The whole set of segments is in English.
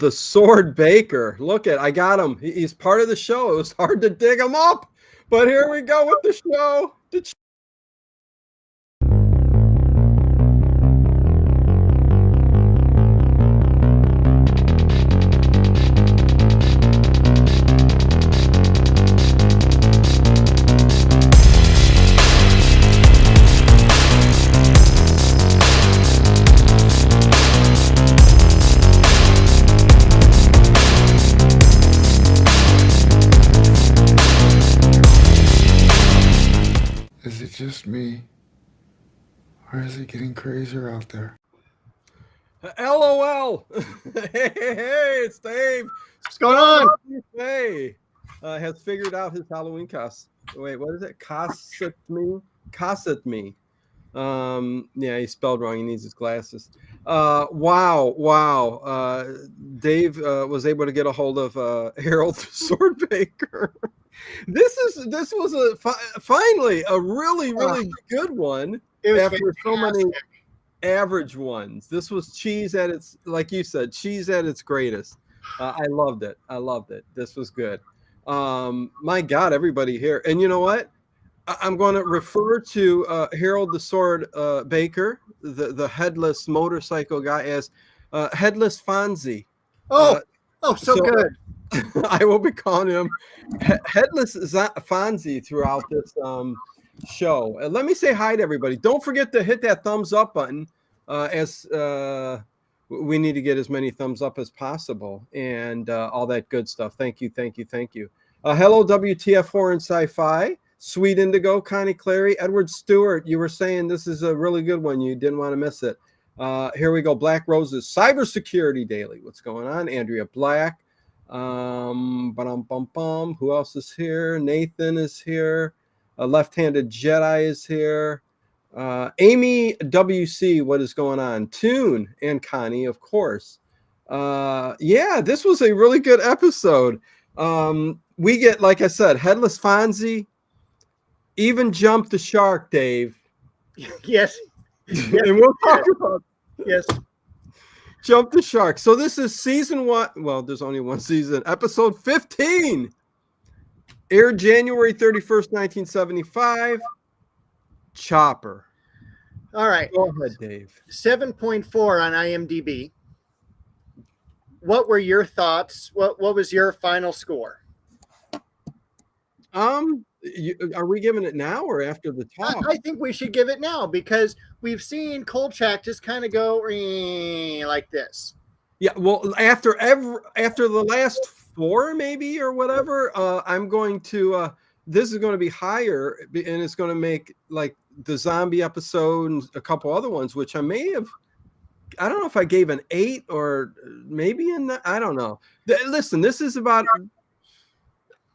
The Sword Baker. Look at, I got him. He's part of the show. It was hard to dig him up, but here we go with the show. Is it just me? Or is it getting crazier out there? LOL. Hey, it's Dave. What's going on? Hey, has figured out his Halloween costume. Wait, what is it? Cosset me. Yeah, he spelled wrong. He needs his glasses. Wow. Dave was able to get a hold of Harold Swordbaker. This was finally a really good one. It was after fantastic. so many average ones. This was cheese at its, like you said, cheese at its greatest. I loved it. This was good. My God, everybody here. And you know what? I'm going to refer to Harold the Sword Baker, the headless motorcycle guy, as Headless Fonzie. So good. I will be calling him Headless Fonzie throughout this show. And let me say hi to everybody. Don't forget to hit that thumbs up button as we need to get as many thumbs up as possible and all that good stuff. Thank you. Hello, WTF Horror and Sci-Fi. Sweet Indigo, Connie Clary, Edward Stewart. You were saying this is a really good one. You didn't want to miss it. Here we go. Black Roses, Cybersecurity Daily. What's going on? Andrea Black. Who else is here? Nathan is here. Left-handed Jedi is here. Amy WC, what is going on? Toon and Connie, of course. Yeah, this was a really good episode. We get, like I said, Headless Fonzie, even Jump the Shark, Dave. Yes. And we'll talk about Yes. Jump the Shark. So this is season 1. Well, there's only one season. Episode 15. Aired January 31st, 1975. Chopper. All right. Go ahead, Dave. 7.4 on IMDb. What were your thoughts? What was your final score? Are we giving it now or after the talk? I think we should give it now because we've seen Kolchak just kind of go like this. Yeah, well, after the last 4 maybe or whatever, I'm going to this is going to be higher, and it's going to make like the zombie episode and a couple other ones, which I don't know if I gave an 8 or maybe I don't know. Listen, this is about,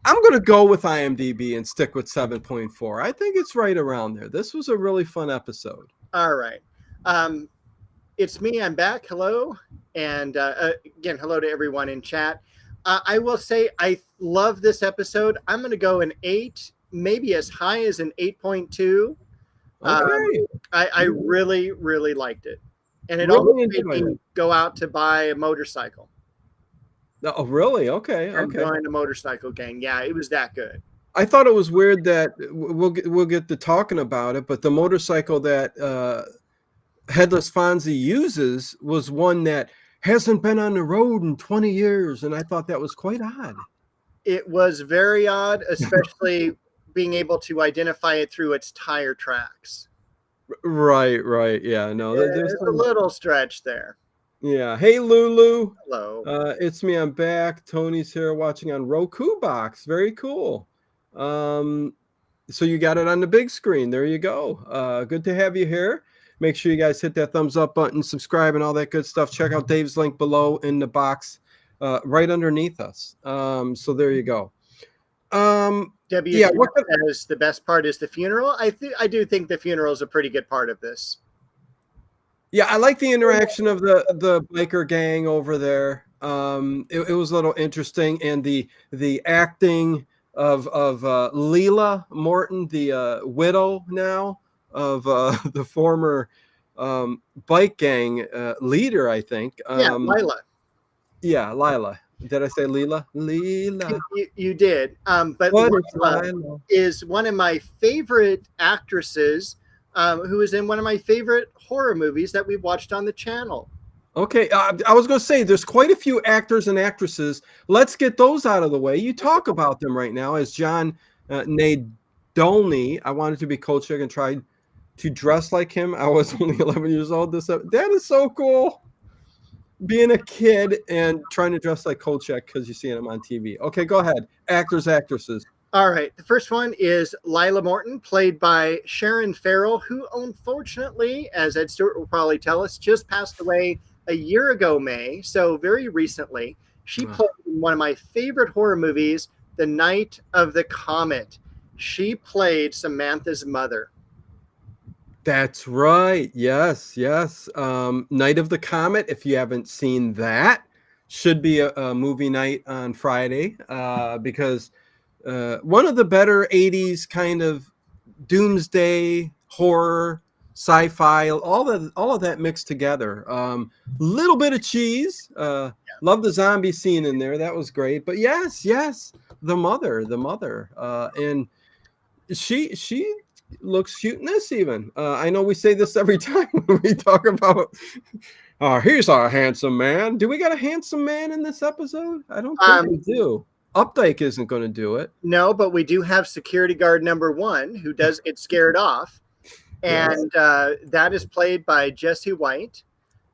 I'm going to go with IMDb and stick with 7.4. I think it's right around there. This was a really fun episode. All right. It's me. I'm back. Hello. And again, hello to everyone in chat. I will say I love this episode. I'm going to go an 8, maybe as high as an 8.2. Okay. I really, really liked it. And it Really almost made me go out to buy a motorcycle. Oh, really? Okay. And join a motorcycle gang. Yeah, it was that good. I thought it was weird that we'll get to talking about it, but the motorcycle that Headless Fonzie uses was one that hasn't been on the road in 20 years, and I thought that was quite odd. It was very odd, especially being able to identify it through its tire tracks. Right. Yeah, no, there's a little stretch there. Yeah. Hey, Lulu. Hello. It's me. I'm back. Tony's here watching on Roku box. Very cool. So you got it on the big screen. There you go. Good to have you here. Make sure you guys hit that thumbs up button, subscribe, and all that good stuff. Check out Dave's link below in the box right underneath us. So there you go. Says the best part is the funeral. I do think the funeral is a pretty good part of this. Yeah, I like the interaction of the biker gang over there. It was a little interesting, and the acting of Leela Morton, the widow now of the former bike gang leader, I think. Lila. Yeah, Lila. Did I say Leela? Leela. You did. But What is Lila Lila? is one of my favorite actresses who is in one of my favorite horror movies that we've watched on the channel. Okay, I was going to say there's quite a few actors and actresses. Let's get those out of the way. You talk about them right now as John Nadolny. I wanted to be Kolchak and tried to dress like him. I was only 11 years old. That is so cool. Being a kid and trying to dress like Kolchak because you're seeing him on TV. Okay, go ahead. Actors, actresses. All right. The first one is Lila Morton, played by Sharon Farrell, who unfortunately, as Ed Stewart will probably tell us, just passed away a year ago, May. So very recently. She played in one of my favorite horror movies, The Night of the Comet. She played Samantha's mother. That's right. Yes, yes. Night of the Comet. If you haven't seen that, should be a movie night on Friday because one of the better 80s kind of doomsday horror, sci-fi, all of that mixed together. Little bit of cheese. Love the zombie scene in there. That was great. But yes, the mother, and she looks cute in this even. I know we say this every time when we talk about he's a handsome man. Do we got a handsome man in this episode? I don't think we do. Updike isn't going to do it. No, but we do have security guard number 1 who does get scared off. And that is played by Jesse White.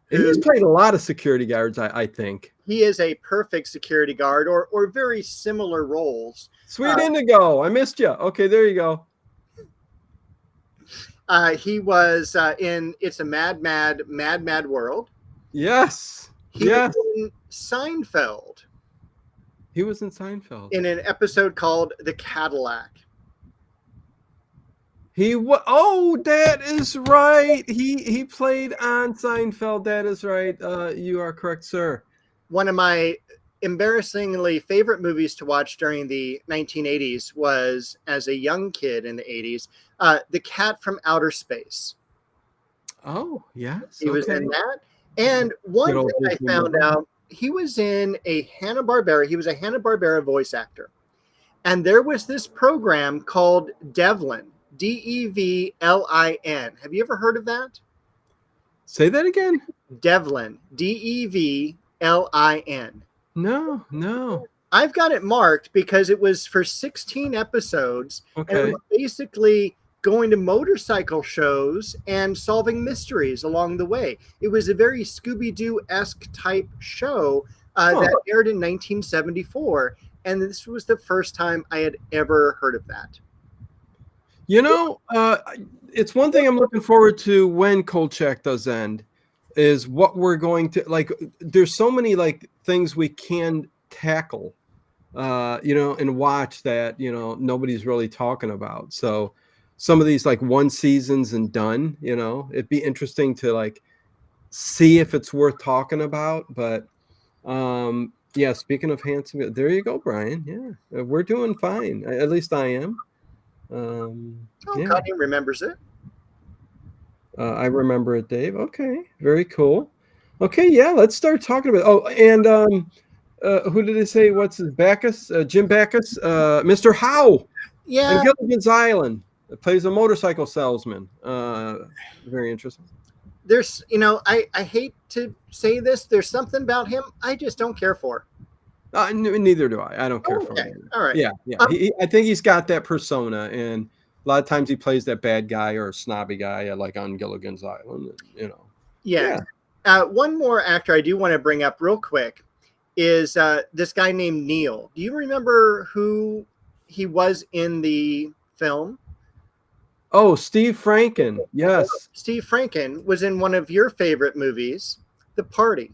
He's played a lot of security guards, I think. He is a perfect security guard or very similar roles. Sweet Indigo. I missed you. Okay, there you go. He was in It's a Mad World. Yes. He was in Seinfeld. He was in Seinfeld. In an episode called The Cadillac. Oh, that is right. He played on Seinfeld. That is right. You are correct, sir. One of my embarrassingly favorite movies to watch during the 1980s was, as a young kid in the 80s, The Cat from Outer Space. Oh, yes. He was in that. And one thing I found out, he was in a Hanna-Barbera. He was a Hanna-Barbera voice actor. And there was this program called Devlin, Devlin. Have you ever heard of that? Say that again. Devlin, Devlin. No. I've got it marked because it was for 16 episodes. Okay. And it was basically going to motorcycle shows and solving mysteries along the way. It was a very Scooby-Doo-esque type show that aired in 1974. And this was the first time I had ever heard of that. You know, it's one thing I'm looking forward to when Kolchak does end is what we're going to like. There's so many like things we can tackle, and watch that, nobody's really talking about. So some of these like one seasons and done, it'd be interesting to like see if it's worth talking about. But yeah, speaking of handsome, there you go, Brian. Yeah, we're doing fine. At least I am. Connie remembers it. I remember it, Dave. Okay, very cool. Okay, yeah, let's start talking about. Oh, and who did they say? What's his Backus? Jim Backus, Mr. Howe. Yeah, on Gilligan's Island, plays a motorcycle salesman. Very interesting. There's, I hate to say this. There's something about him I just don't care for. Neither do I. I don't care for him. All right. Yeah. I think he's got that persona, and a lot of times he plays that bad guy or snobby guy, like on Gilligan's Island. Yeah. One more actor I do want to bring up real quick is this guy named Neil. Do you remember who he was in the film? Oh, Steve Franken. Yes. Steve Franken was in one of your favorite movies, The Party.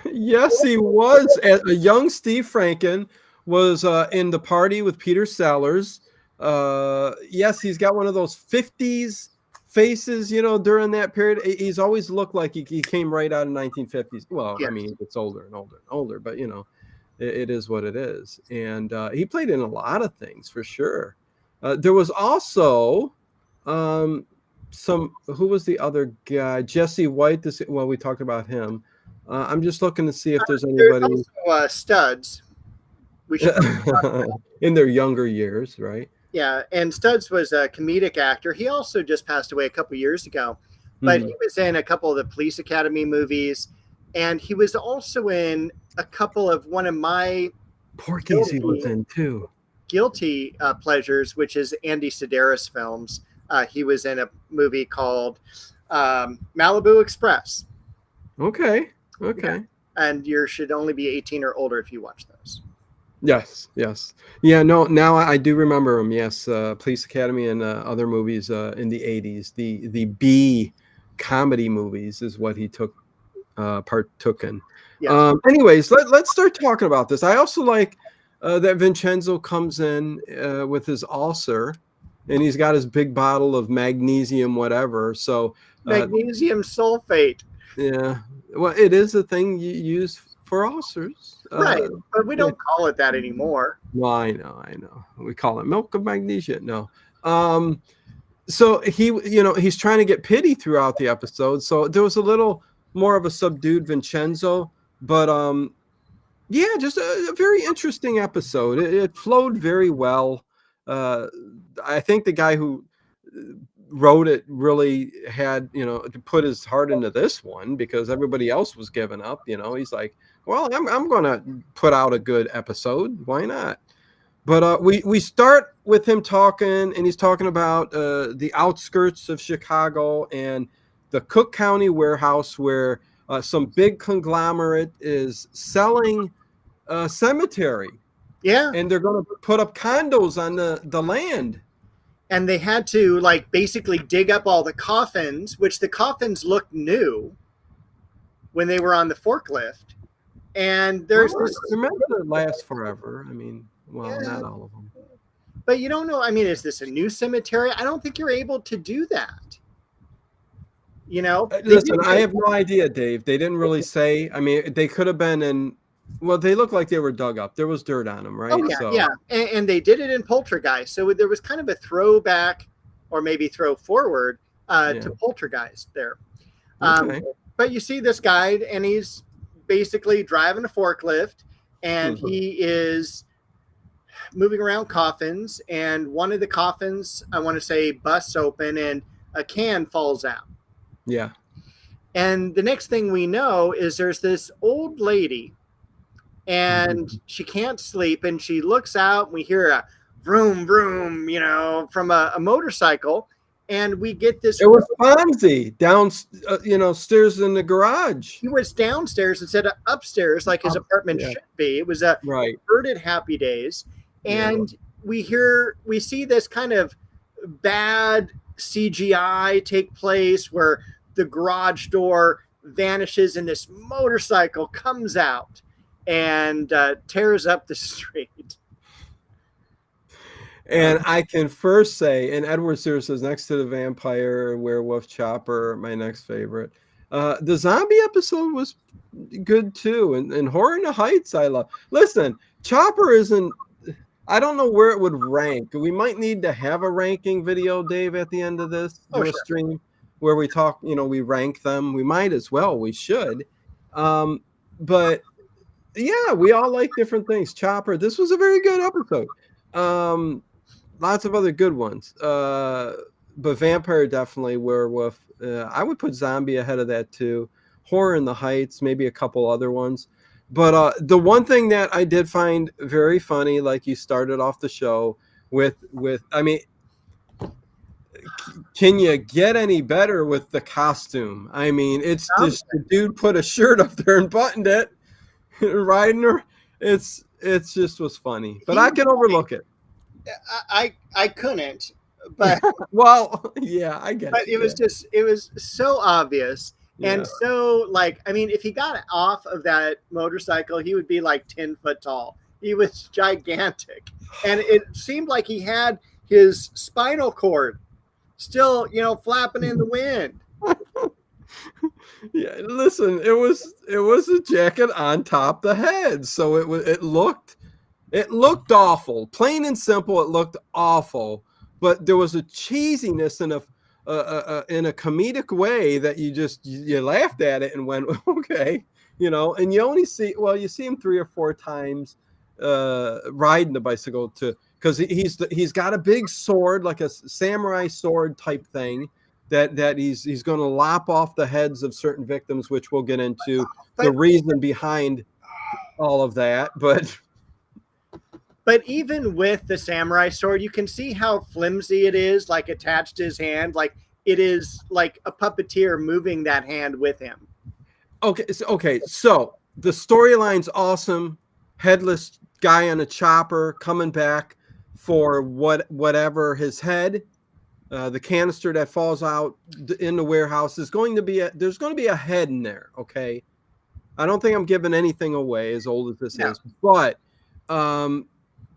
Yes, he was. A young Steve Franken was in The Party with Peter Sellers. Yes, he's got one of those 50s faces, during that period. He's always looked like he came right out of 1950s. Well, yes. I mean, it's older and older and older, but, it is what it is. And he played in a lot of things for sure. There was also who was the other guy? Jesse White. We talked about him. I'm just looking to see if there's There's anybody also Studs. We should. in their younger years, right? Yeah, and Studs was a comedic actor. He also just passed away a couple years ago, but Mhm. he was in a couple of the Police Academy movies, and he was also in a couple of one of my Porky's he was in too. guilty pleasures, which is Andy Sedaris films. He was in a movie called Malibu Express. Okay. Yeah. And you should only be 18 or older if you watch those. Yes. Yeah, no, now I do remember him. Yes, Police Academy and other movies in the 80s. The B comedy movies is what he partook in. Yes. Anyways, let's start talking about this. I also like that Vincenzo comes in with his ulcer, and he's got his big bottle of magnesium whatever. So magnesium sulfate. Yeah, well, it is a thing you use for ulcers, right? But we don't call it that anymore. Well, I know. We call it milk of magnesia. No. So he's trying to get pity throughout the episode. So there was a little more of a subdued Vincenzo, but yeah, just a very interesting episode. It flowed very well. I think the guy who wrote it really had to put his heart into this one because everybody else was giving up. He's like, well, I'm gonna put out a good episode. Why not? But we start with him talking, and he's talking about the outskirts of Chicago and the Cook County warehouse where some big conglomerate is selling a cemetery. Yeah, and they're going to put up condos on the land. And they had to basically dig up all the coffins, which the coffins looked new when they were on the forklift. And there's this. Remember, that lasts forever. I mean, well, yeah. Not all of them. But you don't know. I mean, is this a new cemetery? I don't think you're able to do that. Listen, I have no idea, Dave. They didn't really say. I mean, they could have been in. Well, they look like they were dug up. There was dirt on them, right? Oh, yeah, yeah. And they did it in Poltergeist. So there was kind of a throwback or maybe throw forward to Poltergeist there. Okay. But you see this guy, and he's basically driving a forklift, and he is moving around coffins. And one of the coffins, I want to say, busts open, and a can falls out. Yeah. And the next thing we know is there's this old lady, and she can't sleep, and she looks out, and we hear a vroom, vroom, from a motorcycle, and we get this. It was Fonzie down, stairs in the garage. He was downstairs instead of upstairs, like his apartment should be. It was a inverted Happy Days, and we see this kind of bad CGI take place where the garage door vanishes, and this motorcycle comes out and tears up the street. And I can first say, and Edward Sears says, next to the vampire, werewolf, chopper, my next favorite. The zombie episode was good too. And Horror in the Heights, I love. Listen, Chopper isn't, I don't know where it would rank. We might need to have a ranking video, Dave, at the end of this. Do a stream where we talk, we rank them. We might as well. We should. But yeah, we all like different things. Chopper, this was a very good episode. Lots of other good ones. But Vampire, definitely. Werewolf. I would put Zombie ahead of that too. Horror in the Heights, maybe a couple other ones. But the one thing that I did find very funny, like you started off the show with I mean, can you get any better with the costume? I mean, it's just the dude put a shirt up there and buttoned it. Riding her, it's just was funny, but I can overlook it. I couldn't, but well, yeah, I get it. But it was so obvious and so I mean, if he got off of that motorcycle, he would be 10 foot tall. He was gigantic, and it seemed like he had his spinal cord still, flapping in the wind. Yeah, listen, it was a jacket on top of the head, so it looked awful, plain and simple. It looked awful, but there was a cheesiness in a comedic way that you laughed at it and went, okay, you know, and you only see, well, you see him 3 or 4 times riding the bicycle because he's got a big sword, like a samurai sword type thing that he's going to lop off the heads of certain victims, which we'll get into the reason behind all of that. But even with the samurai sword, you can see how flimsy it is, like attached to his hand. Like it is like a puppeteer moving that hand with him. Okay, so the storyline's awesome. Headless guy on a chopper coming back for whatever his head, the canister that falls out in the warehouse is going to be there's going to be a head in there. Okay, I don't think I'm giving anything away, as old as this is, but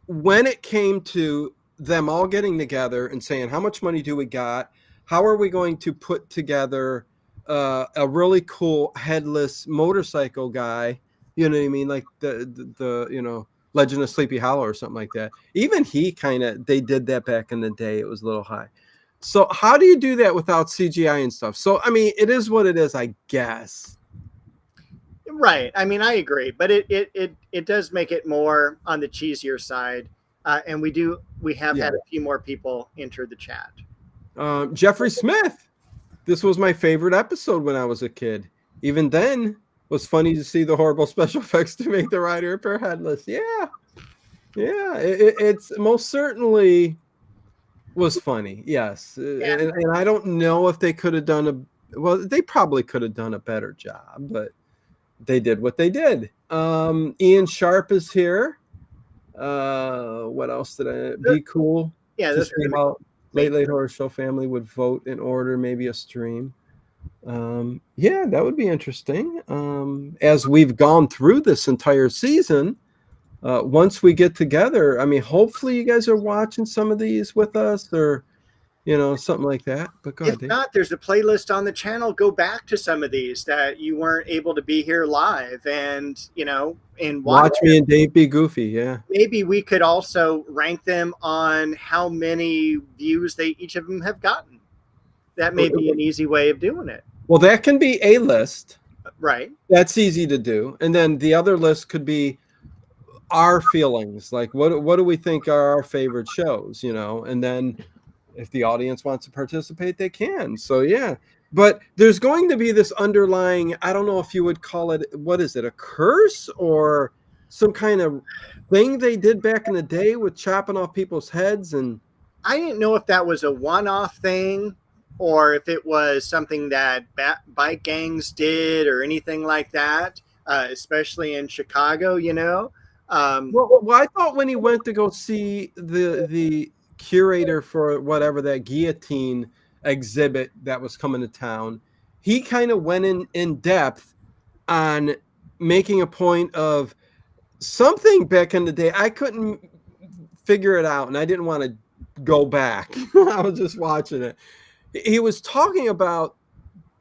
when it came to them all getting together and saying, how much money do we got? How are we going to put together a really cool headless motorcycle guy? You know what I mean? Like the you know, Legend of Sleepy Hollow or something like that. Even he they did that back in the day. It was a little high. So how do you do that without CGI and stuff? So, I mean, it is what it is, I guess. Right. I mean, I agree, but it does make it more on the cheesier side. And we have had a few more people enter the chat. Jeffrey Smith. This was my favorite episode when I was a kid. Even then, it was funny to see the horrible special effects to make the rider appear headless. Yeah. It's most certainly was funny. Yes. And I don't know if they could have done they probably could have done a better job, but they did what they did. Ian Sharp is here. What else did be cool? Yeah, this Late Horror Show family would vote in order, maybe a stream. Yeah, that would be interesting. As we've gone through this entire season, once we get together, I mean, hopefully you guys are watching some of these with us, or you know, something like that. But go ahead, if not, there's a playlist on the channel. Go back to some of these that you weren't able to be here live, and you know, and watch me and Dave be goofy. Yeah, maybe we could also rank them on how many views each of them have gotten. That may be an easy way of doing it. Well, that can be a list, right? That's easy to do, and then the other list could be our feelings, like what do we think are our favorite shows, you know, and then if the audience wants to participate, they can. So yeah, but there's going to be this underlying, I don't know if you would call it, what is it, a curse or some kind of thing they did back in the day with chopping off people's heads. And I didn't know if that was a one-off thing or if it was something that bike gangs did or anything like that, especially in Chicago, you know. Well, I thought when he went to go see the curator for whatever that guillotine exhibit that was coming to town, he kind of went in depth on making a point of something back in the day. I couldn't figure it out, and I didn't want to go back. I was just watching it. He was talking about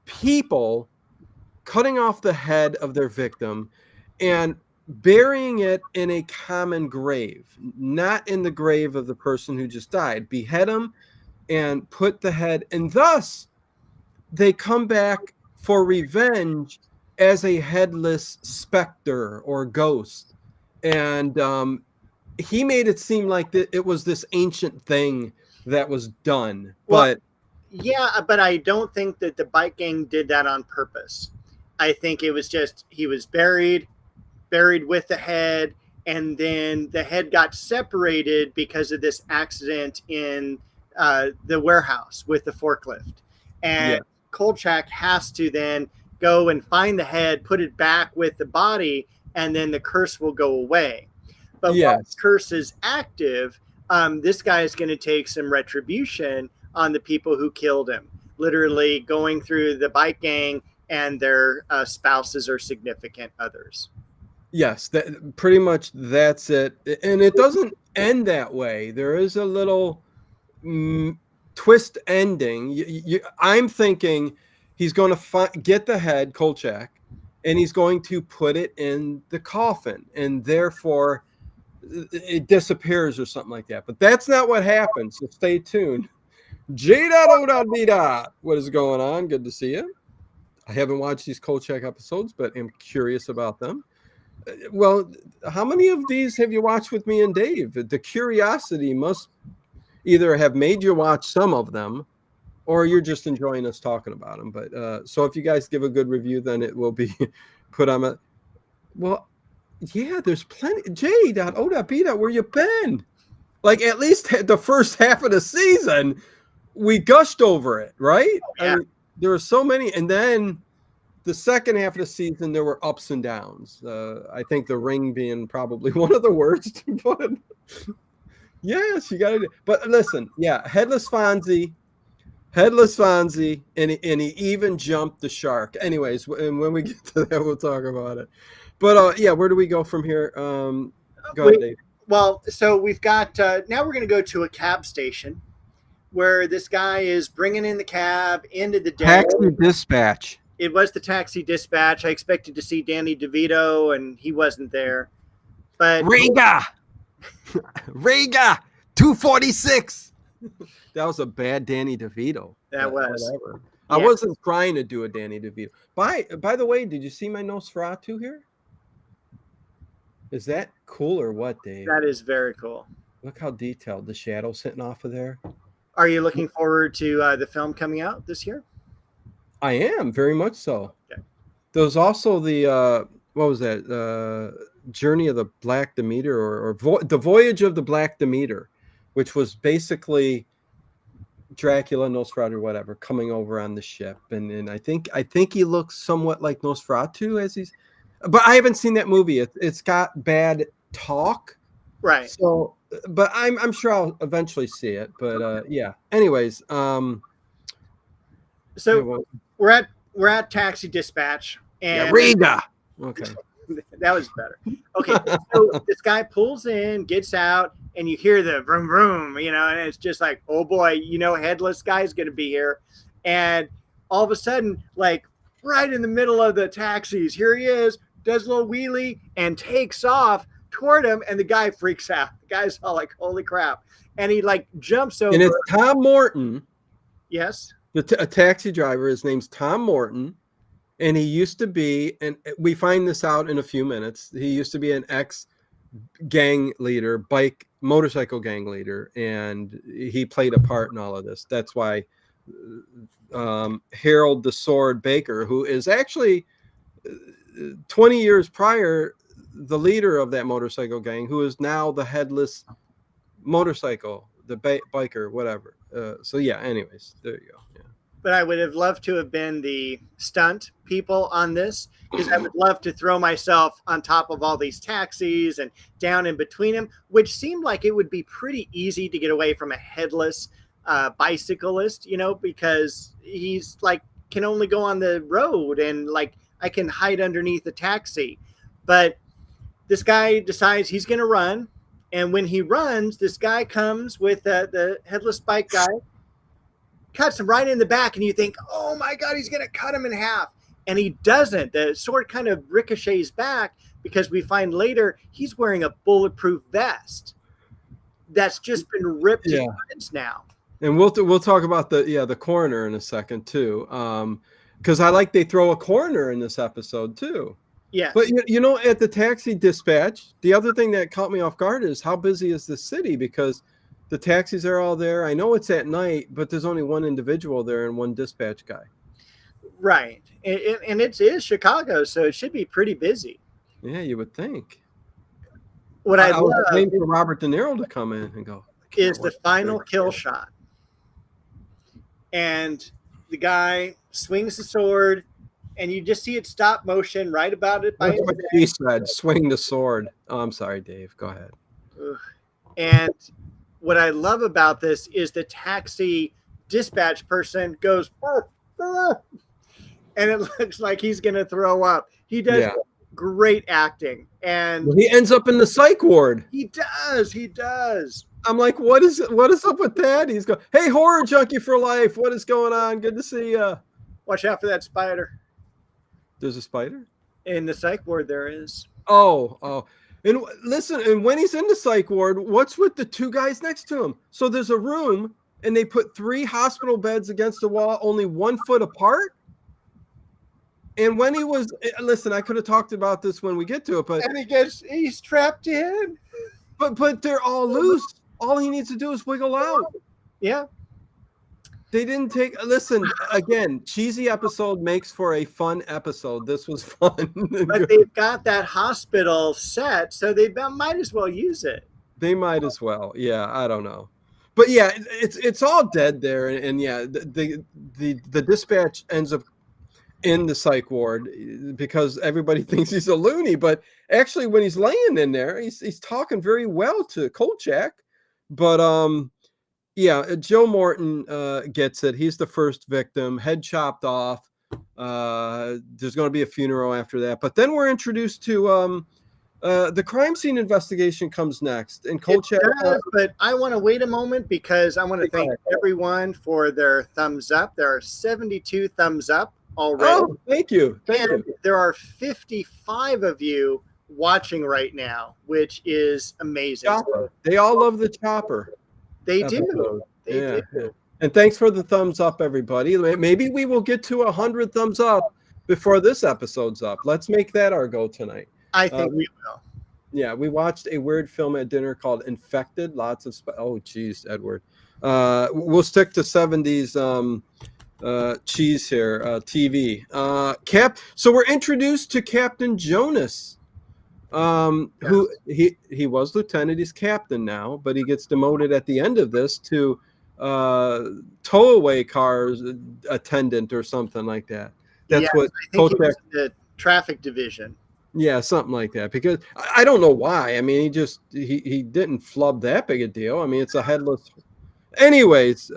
people cutting off the head of their victim and burying it in a common grave, not in the grave of the person who just died. Behead them and put the head, and thus they come back for revenge as a headless specter or ghost. And he made it seem like it was this ancient thing that was done. Well, but I don't think that the bike gang did that on purpose. I think it was just he was buried with the head, and then the head got separated because of this accident in the warehouse with the forklift. And Kolchak has to then go and find the head, put it back with the body, and then the curse will go away. But while the curse is active, this guy is going to take some retribution on the people who killed him, literally going through the bike gang and their spouses or significant others. Yes, that pretty much that's it. And it doesn't end that way. There is a little twist ending. I'm thinking he's going to get the head, Kolchak, and he's going to put it in the coffin, and therefore it disappears or something like that. But that's not what happens, so stay tuned. Jada, what is going on? Good to see you. I haven't watched these Kolchak episodes, but am curious about them. Well, how many of these have you watched with me and Dave? The curiosity must either have made you watch some of them, or you're just enjoying us talking about them. But so if you guys give a good review, then it will be put on a. Well, yeah, there's plenty. J.O.B. Where you been? Like at least the first half of the season, we gushed over it, right? Oh, yeah. I mean, there were so many, and then the second half of the season there were ups and downs. I think the ring being probably one of the worst, but yes, you got to. But listen, yeah, Headless Fonzie, and he even jumped the shark. Anyways, and when we get to that, we'll talk about it. But yeah, where do we go from here? Go ahead, Dave. Well, so we've got now we're going to go to a cab station where this guy is bringing in the cab into the day. Taxi dispatch. It was the taxi dispatch. I expected to see Danny DeVito, and he wasn't there. But Riga 246. That was a bad Danny DeVito. That was. Whatever. Yeah. I wasn't trying to do a Danny DeVito. By the way, did you see my Nosferatu here? Is that cool or what, Dave? That is very cool. Look how detailed the shadow's sitting off of there. Are you looking forward to the film coming out this year? I am, very much so. Okay. There's also the what was that? Journey of the Black Demeter, or the Voyage of the Black Demeter, which was basically Dracula, Nosferatu, whatever, coming over on the ship, and I think he looks somewhat like Nosferatu as he's. But I haven't seen that movie. It's got bad talk, right? So, but I'm sure I'll eventually see it. But yeah. Anyways, so we're at taxi dispatch, and Riga. Okay, that was better. Okay, so this guy pulls in, gets out, and you hear the vroom vroom, and it's just like, oh boy, Headless guy's gonna be here, and all of a sudden, like right in the middle of the taxis, here he is. Does a little wheelie and takes off toward him, and the guy freaks out. The guy's all like, holy crap. And he like jumps over. And it's Tom Morton. Yes. A taxi driver. His name's Tom Morton. And he used to be, and we find this out in a few minutes, he used to be an ex-gang leader, motorcycle gang leader, and he played a part in all of this. That's why Harold the Sword Baker, who is actually 20 years prior, the leader of that motorcycle gang, who is now the headless motorcycle, the biker, whatever. So yeah, anyways, there you go. Yeah. But I would have loved to have been the stunt people on this, because I would love to throw myself on top of all these taxis and down in between them, which seemed like it would be pretty easy to get away from a headless bicyclist, because he's like can only go on the road, and like I can hide underneath a taxi. But this guy decides he's going to run. And when he runs, this guy comes with the headless bike guy, cuts him right in the back. And you think, oh my God, he's going to cut him in half. And he doesn't. The sword kind of ricochets back, because we find later he's wearing a bulletproof vest that's just been ripped to shreds now. And we'll talk about the coroner in a second too. Because I like they throw a coroner in this episode too. Yes. But at the taxi dispatch, the other thing that caught me off guard is how busy is the city, because the taxis are all there. I know it's at night, but there's only one individual there and one dispatch guy. Right. And it is Chicago, so it should be pretty busy. Yeah, you would think. What I love waiting for Robert De Niro to come in and go. Is the final kill shot. And the guy swings the sword, and you just see it stop motion right about it. That's what he said, swing the sword. Oh, I'm sorry, Dave. Go ahead. And what I love about this is the taxi dispatch person goes, and it looks like he's going to throw up. He does great acting. And he ends up in the psych ward. He does. I'm like, what is up with that? He's going, hey, horror junkie for life. What is going on? Good to see you. Watch out for that spider. There's a spider? In the psych ward, there is. Oh. And listen, and when he's in the psych ward, what's with the two guys next to him? So there's a room, and they put 3 hospital beds against the wall, only 1 foot apart? And when he was, listen, I could have talked about this when we get to it, but And he's trapped in. but they're all loose. All he needs to do is wiggle out. Yeah. They didn't take. Listen, again, cheesy episode makes for a fun episode. This was fun. But they've got that hospital set, so they might as well use it. They might as well. Yeah, I don't know. But yeah, it's all dead there, and yeah, the dispatch ends up in the psych ward because everybody thinks he's a loony. But actually, when he's laying in there, he's talking very well to Kolchak. But yeah, Joe Morton gets it. He's the first victim, head chopped off. There's going to be a funeral after that. But then we're introduced to the crime scene investigation comes next. And Kolchak. But I want to wait a moment because I want to thank everyone for their thumbs up. There are 72 thumbs up already. Oh, thank you. Thank you. There are 55 of you watching right now, which is amazing. Chopper. They all love the chopper. They episode. do. They do. Yeah. And thanks for the thumbs up, everybody. Maybe we will get to 100 thumbs up before this episode's up. Let's make that our goal tonight. I think we will. Yeah, we watched a weird film at dinner called Infected. Lots of oh, geez, Edward. We'll stick to 70s cheese here, TV. So we're introduced to Captain Jonas. Who he was lieutenant, he's captain now, but he gets demoted at the end of this to towaway cars attendant or something like that. That's what I think it was the traffic division. Yeah, something like that. Because I don't know why. I mean, he didn't flub that big a deal. I mean, it's a headless. Anyways,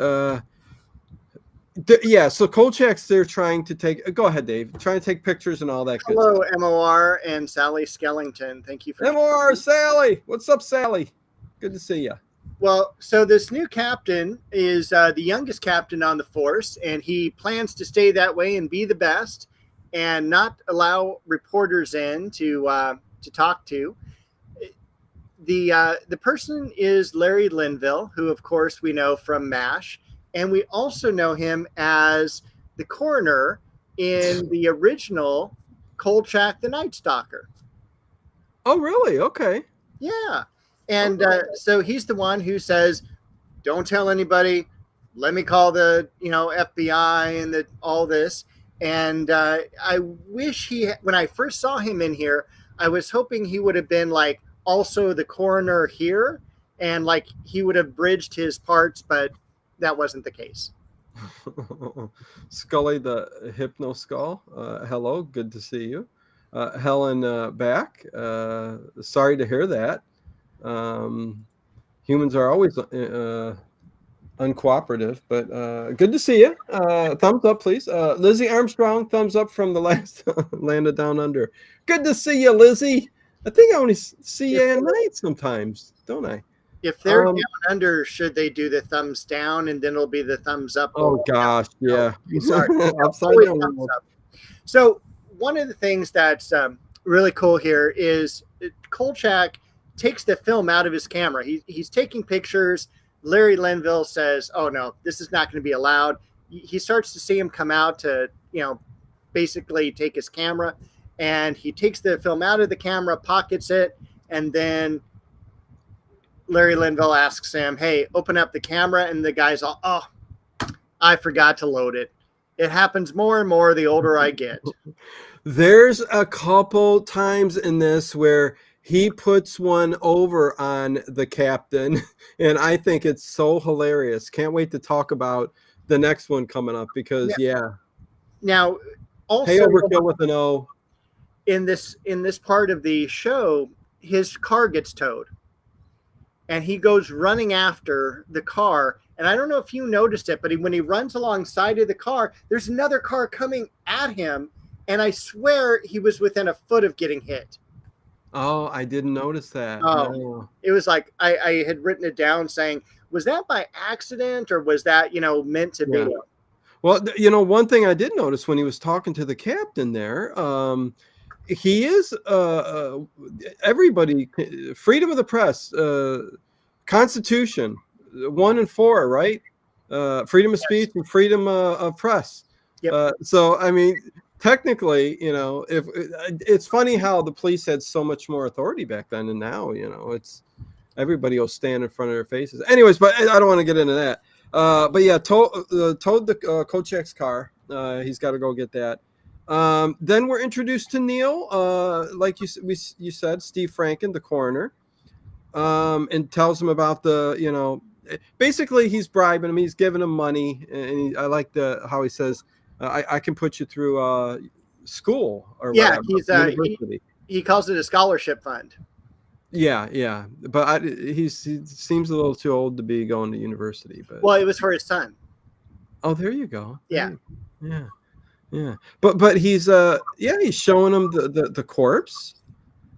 yeah, so Kolchak's there trying to take. Go ahead, Dave. Trying to take pictures and all that. Hello, good stuff. MOR and Sally Skellington. Thank you for MOR Sally. What's up, Sally? Good to see you. Well, so this new captain is the youngest captain on the force, and he plans to stay that way and be the best, and not allow reporters in to talk to. The person is Larry Linville, who of course we know from MASH. And we also know him as the coroner in the original Kolchak the Night Stalker. Oh, really? Okay. Yeah. And so he's the one who says, don't tell anybody. Let me call the FBI and all this. And I wish when I first saw him in here, I was hoping he would have been like also the coroner here. And like he would have bridged his parts, but that wasn't the case. Scully the Hypno Skull. Hello, good to see you. Helen back. Sorry to hear that. Humans are always uncooperative, but good to see you. Thumbs up, please. Lizzie Armstrong, thumbs up from the last Land of Down Under. Good to see you, Lizzie. I think I only see you at night sometimes, don't I? If they're down under, should they do the thumbs down and then it'll be the thumbs up? Oh gosh, yeah. Sorry. Thumbs up. So one of the things that's really cool here is Kolchak takes the film out of his camera. He's taking pictures. Larry Linville says, "Oh no, this is not going to be allowed." He starts to see him come out to basically take his camera, and he takes the film out of the camera, pockets it, and then Larry Linville asks him, "Hey, open up the camera," and the guy's all, "Oh, I forgot to load it." It happens more and more the older I get. There's a couple times in this where he puts one over on the captain, and I think it's so hilarious. Can't wait to talk about the next one coming up because Now, also Hey Overkill with an O. In this part of the show, his car gets towed. And he goes running after the car. And I don't know if you noticed it, but when he runs alongside of the car, there's another car coming at him. And I swear he was within a foot of getting hit. Oh, I didn't notice that. Oh, no. It was like I had written it down saying, was that by accident or was that, meant to be? Well, one thing I did notice when he was talking to the captain there, he is everybody, freedom of the press, Constitution 1 and 4, right? Freedom of speech and freedom of press. Yep. So I mean, technically, if it's funny how the police had so much more authority back then, and now, it's everybody will stand in front of their faces. Anyways, but I don't want to get into that. But yeah, towed the Kolchak's car. He's got to go get that. Then we're introduced to Neil, like you said, Steve Franken, the coroner, and tells him about basically he's bribing him. He's giving him money, and I like how he says, I can put you through school or whatever. University. He calls it a scholarship fund. Yeah, but he seems a little too old to be going to university. But well, it was for his son. Oh, there you go. Yeah. But he's he's showing him the corpse,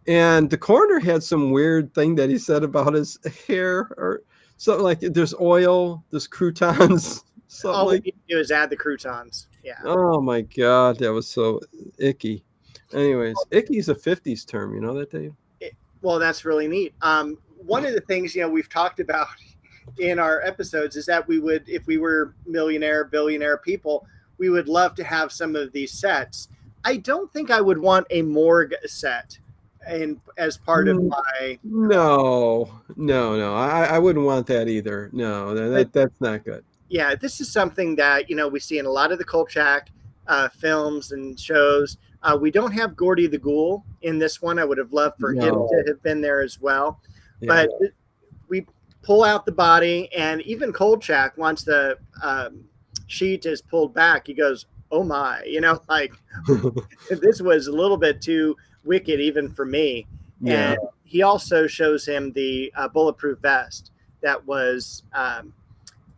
and the coroner had some weird thing that he said about his hair or something like there's oil, there's croutons. It was add the croutons. Yeah. Oh my God, that was so icky. Anyways, icky's a 50s term. You know that, Dave? Well, that's really neat. One of the things, we've talked about in our episodes is that we would, if we were billionaire people, we would love to have some of these sets. I don't think I would want a morgue set as part of my... No. I wouldn't want that either. No, that's not good. Yeah, this is something that, we see in a lot of the Kolchak films and shows. We don't have Gordy the Ghoul in this one. I would have loved for him to have been there as well. Yeah. But we pull out the body, and even Kolchak, once the sheet is pulled back, he goes, oh my, this was a little bit too wicked even for me. Yeah. And he also shows him the bulletproof vest that was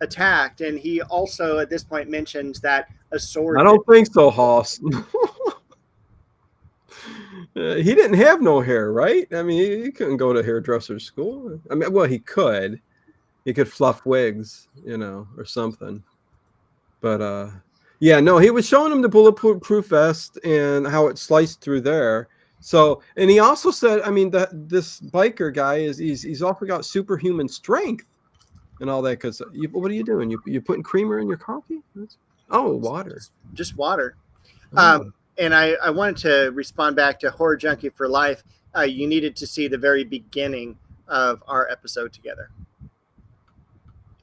attacked. And he also at this point mentions that a sword... I don't think so, Hoss. He didn't have no hair, right? I mean, he couldn't go to hairdresser school. I mean, well, he could fluff wigs, or something. But he was showing him the bulletproof vest and how it sliced through there. So, and he also said, I mean, that this biker guy he's also got superhuman strength and all that. Because what are you doing? You putting creamer in your coffee? Water. Just water. Oh. And I wanted to respond back to Horror Junkie for Life. You needed to see the very beginning of our episode together.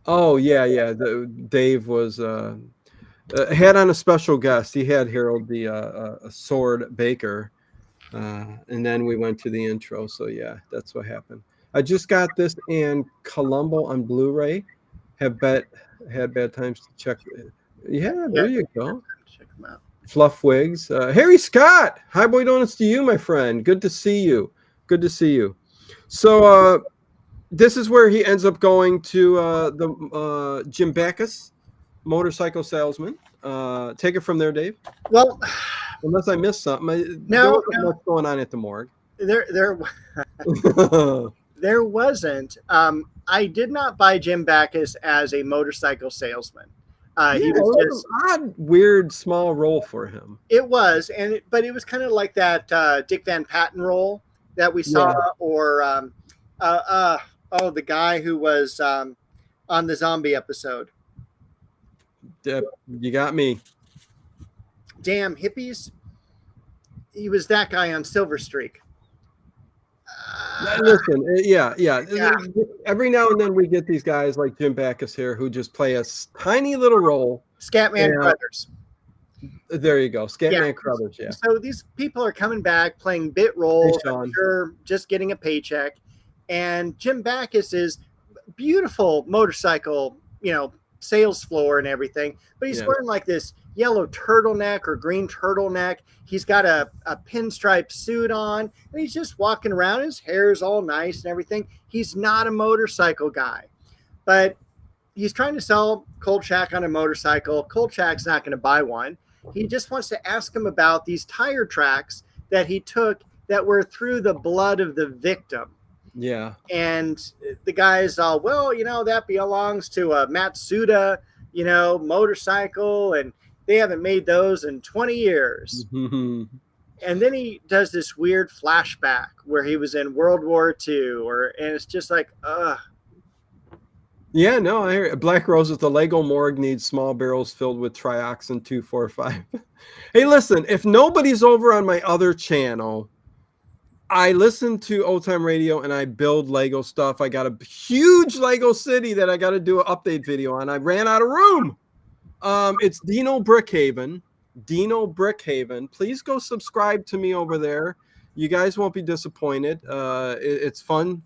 Oh, yeah. Dave was had on a special guest. He had Harold the a sword baker. And then we went to the intro. So, yeah, that's what happened. I just got this and Columbo on Blu-ray. Had bad times to check. Yeah, there you go. Check them out. Fluff wigs. Harry Scott. Hi, Boy Donuts to you, my friend. Good to see you. So this is where he ends up going to the Jim Backus, motorcycle salesman. Take it from there, Dave. Well, unless I missed something. No. What's going on at the morgue? There wasn't. I did not buy Jim Backus as a motorcycle salesman. He was just an odd, weird, small role for him. It was, but it was kind of like that Dick Van Patten role that we saw, or the guy who was on the zombie episode. You got me. Damn hippies. He was that guy on Silver Streak. Listen, yeah. Every now and then we get these guys like Jim Backus here who just play a tiny little role. Scatman Crothers. There you go, Scatman Crothers. Yeah. So these people are coming back playing bit roles. I'm sure just getting a paycheck, and Jim Backus is beautiful motorcycle, sales floor and everything, but he's wearing like this yellow turtleneck or green turtleneck. He's got a pinstripe suit on, and he's just walking around. His hair's all nice and everything. He's not a motorcycle guy, but he's trying to sell Kolchak on a motorcycle. Kolchak's not going to buy one. He just wants to ask him about these tire tracks that he took that were through the blood of the victim. Yeah. And the guy's all, that belongs to a Matsuda, motorcycle, and they haven't made those in 20 years. Mm-hmm. And then he does this weird flashback where he was in World War II, and it's just like, Yeah, no, I hear it. Black Roses, the Lego morgue needs small barrels filled with trioxin 245. Hey, listen, if nobody's over on my other channel, I listen to Old Time Radio and I build Lego stuff. I got a huge Lego city that I got to do an update video on. I ran out of room. It's Dino Brickhaven. Dino Brickhaven. Please go subscribe to me over there. You guys won't be disappointed. It's fun,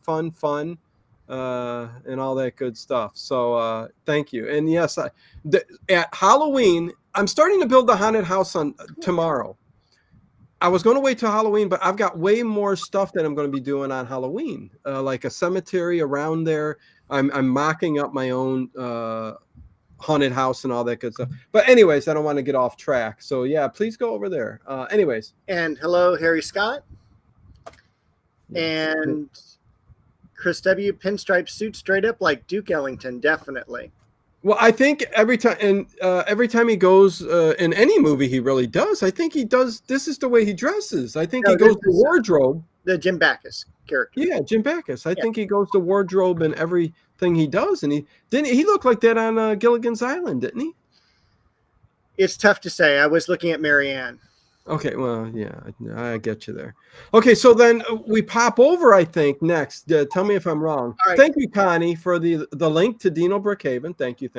and all that good stuff. So thank you. And yes, at Halloween, I'm starting to build the haunted house on tomorrow. I was going to wait till Halloween, but I've got way more stuff that I'm going to be doing on Halloween, like a cemetery around there. I'm mocking up my own haunted house and all that good stuff. But anyways, I don't want to get off track. So yeah, please go over there. Anyways. And hello, Harry Scott. And Chris W. Pinstripe suit straight up like Duke Ellington, definitely. Well, I think every time he goes in any movie, he really does. I think he does. This is the way he dresses. I think he goes to wardrobe. The Jim Backus character. Yeah, Jim Backus. I think he goes to wardrobe in everything he does, and he looked like that on Gilligan's Island, didn't he? It's tough to say. I was looking at Marianne. Okay, well, yeah, I get you there. Okay, so then we pop over, I think, next. Tell me if I'm wrong. Right. Thank you, Connie, for the link to Dino Brickhaven. Thank you.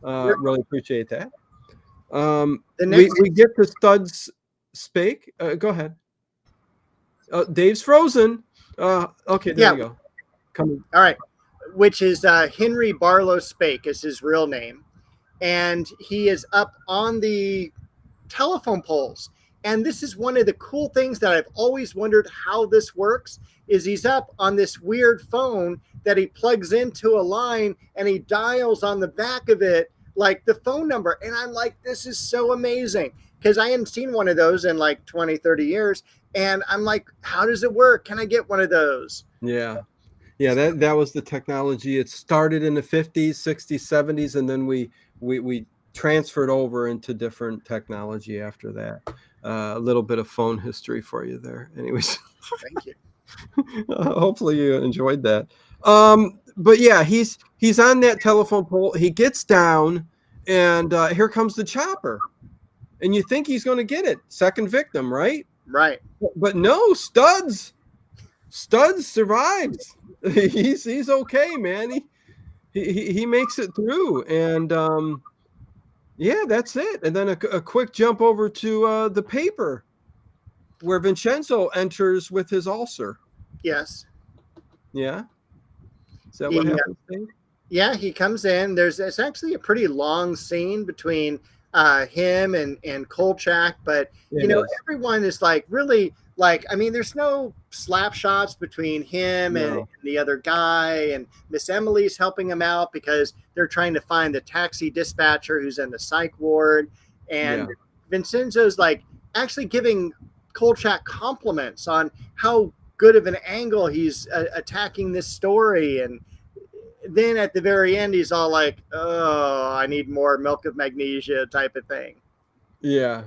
Really appreciate that. We get to Stud's Spake. Go ahead. Dave's frozen. Okay, there you go. Come. All right, which is Henry Barlow Spake is his real name, and he is up on the telephone poles. And this is one of the cool things that I've always wondered how this works is he's up on this weird phone that he plugs into a line and he dials on the back of it like the phone number. And I'm like, this is so amazing because I hadn't seen one of those in like 20, 30 years. And I'm like, how does it work? Can I get one of those? Yeah. That was the technology. It started in the 50s, 60s, 70s, and then we transferred over into different technology after that. A little bit of phone history for you there. Anyways, thank you. Hopefully you enjoyed that. But yeah, he's on that telephone pole. He gets down, and here comes the chopper, and you think he's going to get it. Second victim, right? Right. But no, Studs survives. He's okay, man. He makes it through, and yeah, that's it. And then a quick jump over to the paper where Vincenzo enters with his ulcer. Yes. Yeah. Is that what happens? Yeah, he comes in. It's actually a pretty long scene between him and Kolchak, but everyone is like really like, I mean, there's no slap shots between him and the other guy, and Miss Emily's helping him out because they're trying to find the taxi dispatcher who's in the psych ward. And Vincenzo's like actually giving Kolchak compliments on how good of an angle he's attacking this story. And then at the very end, he's all like, oh, I need more milk of magnesia type of thing. Yeah.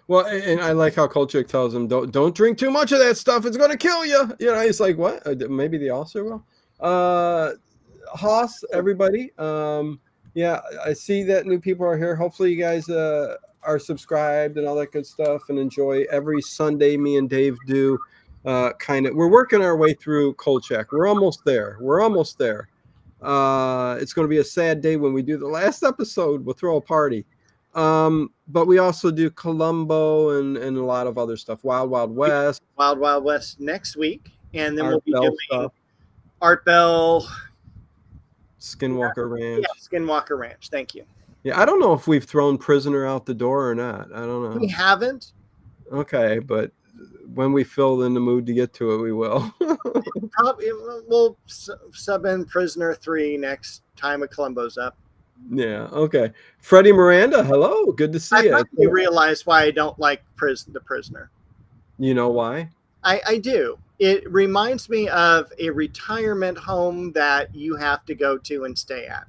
Well, and I like how Kolchak tells him, don't drink too much of that stuff. It's going to kill you. He's like, what? Maybe the ulcer will. Haas, everybody. Yeah, I see that new people are here. Hopefully you guys are subscribed and all that good stuff and enjoy every Sunday me and Dave do we're working our way through Kolchak. We're almost there. It's going to be a sad day when we do the last episode. We'll throw a party. But we also do Columbo and a lot of other stuff. Wild Wild West. Wild Wild West next week. And then we'll be doing stuff. Art Bell. Skinwalker Ranch. Yeah, Skinwalker Ranch. Thank you. Yeah, I don't know if we've thrown Prisoner out the door or not. I don't know. We haven't. Okay, but when we feel in the mood to get to it, we will. Probably we'll sub in Prisoner 3 next time a Columbo's up. Yeah, okay. Freddie Miranda, hello. Good to see you. You realize why I don't like The Prisoner. You know why? I do. It reminds me of a retirement home that you have to go to and stay at.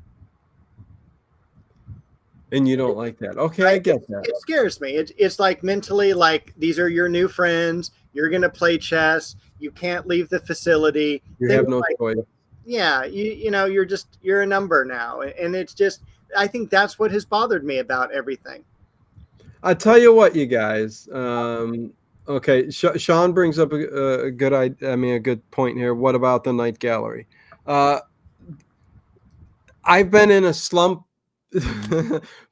And you don't like that. Okay, I get that. It scares me. It's like mentally, like, these are your new friends. You're going to play chess. You can't leave the facility. You have no choice. yeah, you're a number now, and it's just I think that's what has bothered me about everything. I tell you what, you guys. Okay, Sean brings up a good a good point here. What about the night gallery? I've been in a slump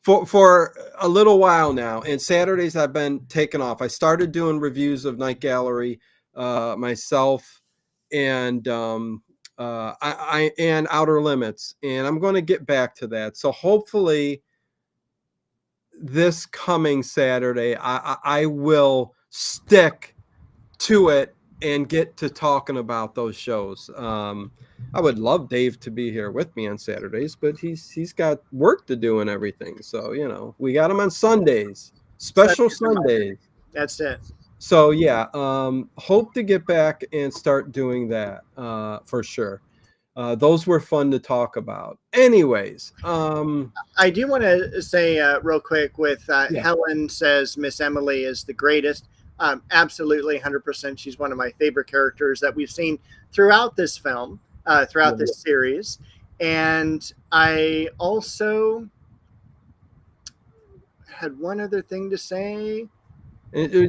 for a little while now, and Saturdays I've been taken off. I started doing reviews of Night Gallery myself, and I and Outer Limits, and I'm going to get back to that. So hopefully, this coming Saturday, I will stick to it and get to talking about those shows. I would love Dave to be here with me on Saturdays, but he's got work to do and everything. So we got him on Sundays, special Sundays. That's it. So yeah, hope to get back and start doing that for sure. Those were fun to talk about. Anyways, I do want to say real quick with Helen says Miss Emily is the greatest. Absolutely, 100%. She's one of my favorite characters that we've seen throughout this film, throughout this series. And I also had one other thing to say.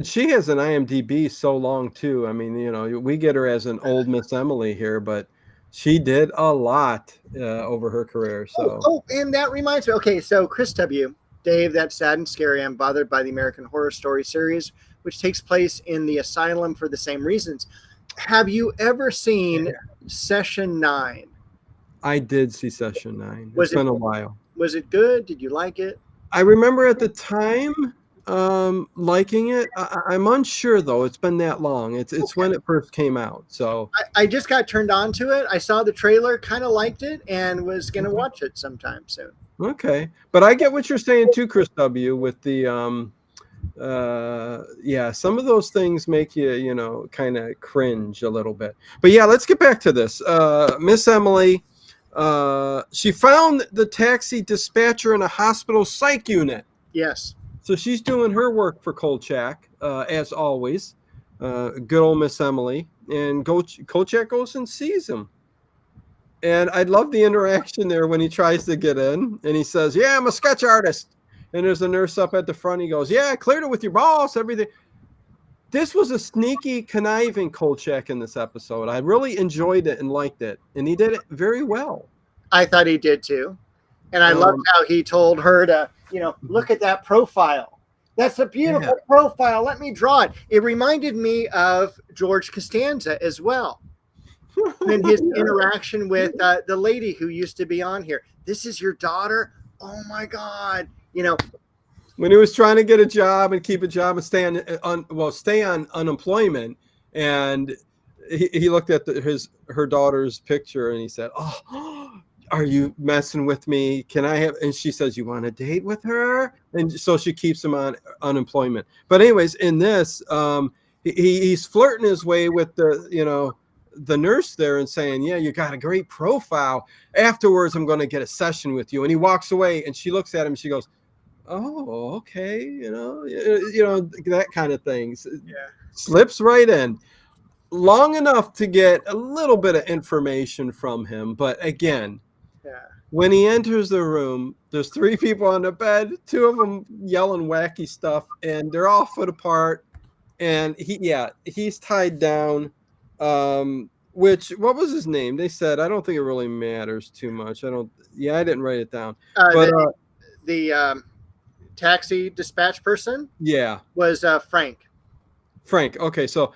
She has an IMDb so long too. I mean, we get her as an old Miss Emily here, but she did a lot over her career. So and that reminds me. Okay, so Chris W. Dave, that's sad and scary. I'm bothered by the American Horror Story series, which takes place in the asylum for the same reasons. Have you ever seen Session 9? I did see Session 9. It's been a while. Was it good? Did you like it? I remember at the time liking it. I'm unsure though. It's been that long. It's when it first came out. So I just got turned on to it. I saw the trailer, kind of liked it, and was going to watch it sometime soon. Okay, but I get what you're saying too, Chris W. With the some of those things make you kind of cringe a little bit. But yeah, let's get back to this. Miss Emily, she found the taxi dispatcher in a hospital psych unit. Yes. So she's doing her work for Kolchak, as always. Good old Miss Emily, and Kolchak goes and sees him. And I love the interaction there when he tries to get in, and he says, "Yeah, I'm a sketch artist." And there's a nurse up at the front. He goes, "Yeah, I cleared it with your boss, everything." This was a sneaky, conniving Kolchak in this episode. I really enjoyed it and liked it, and he did it very well. I thought he did too. And I loved how he told her to, look at that profile. That's a beautiful profile. Let me draw it. It reminded me of George Costanza as well. And his interaction with the lady who used to be on here. This is your daughter? Oh my God. When he was trying to get a job and keep a job and stay on unemployment, and he looked at her daughter's picture and he said, "Oh, are you messing with me? Can I have?" And she says, "You want a date with her?" And so she keeps him on unemployment. But anyways, in this, he's flirting his way with the nurse there and saying, "Yeah, you got a great profile. Afterwards, I'm going to get a session with you." And he walks away, and she looks at him and she goes, "Oh, okay." That kind of thing. Yeah. Slips right in. Long enough to get a little bit of information from him. But again, when he enters the room, there's 3 people on the bed, 2 of them yelling wacky stuff, and they're all foot apart. And he's tied down. What was his name? They said, I don't think it really matters too much. I didn't write it down. But the taxi dispatch person was Frank. Okay, so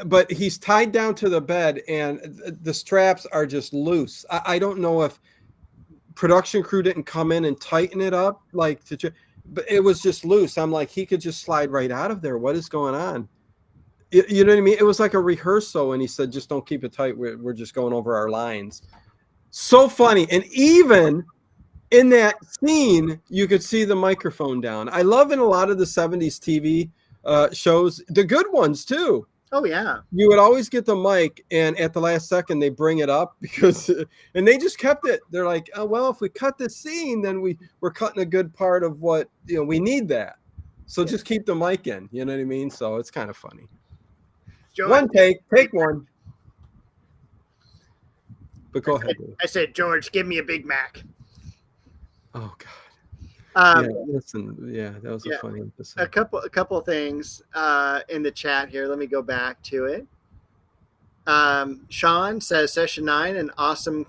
but he's tied down to the bed and the straps are just loose. I don't know if production crew didn't come in and tighten it up, but it was just loose. I'm like, he could just slide right out of there. What is going on? You know what I mean? It was like a rehearsal, and he said, "Just don't keep it tight. We're just going over our lines." So funny. And even in that scene, you could see the microphone down. I love in a lot of the 70s TV shows, the good ones too. Oh, yeah. You would always get the mic, and at the last second, they bring it up and they just kept it. They're like, "Oh, well, if we cut this scene, then we're cutting a good part of what, we need that. So just keep the mic in." You know what I mean? So it's kind of funny. One take one. But go ahead. Dave. I said, George, give me a Big Mac. Oh God. Um, Yeah, listen. Yeah, that was a funny episode. a couple of things in the chat here. Let me go back to it. Sean says session 9 and awesome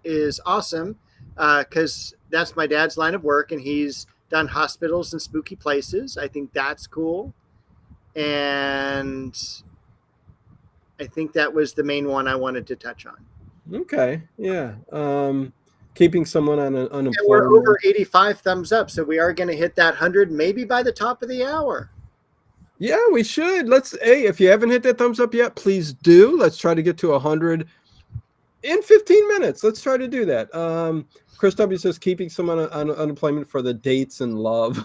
is awesome because that's my dad's line of work, and he's done hospitals and spooky places. I think that's cool, and I think that was the main one I wanted to touch on. Okay. Yeah. Keeping someone on an unemployment. And we're over 85 thumbs up, so we are going to hit that 100 maybe by the top of the hour. Yeah, we should. Hey, if you haven't hit that thumbs up yet, please do. Let's try to get to 100 in 15 minutes. Let's try to do that. Chris W says keeping someone on unemployment for the dates and love.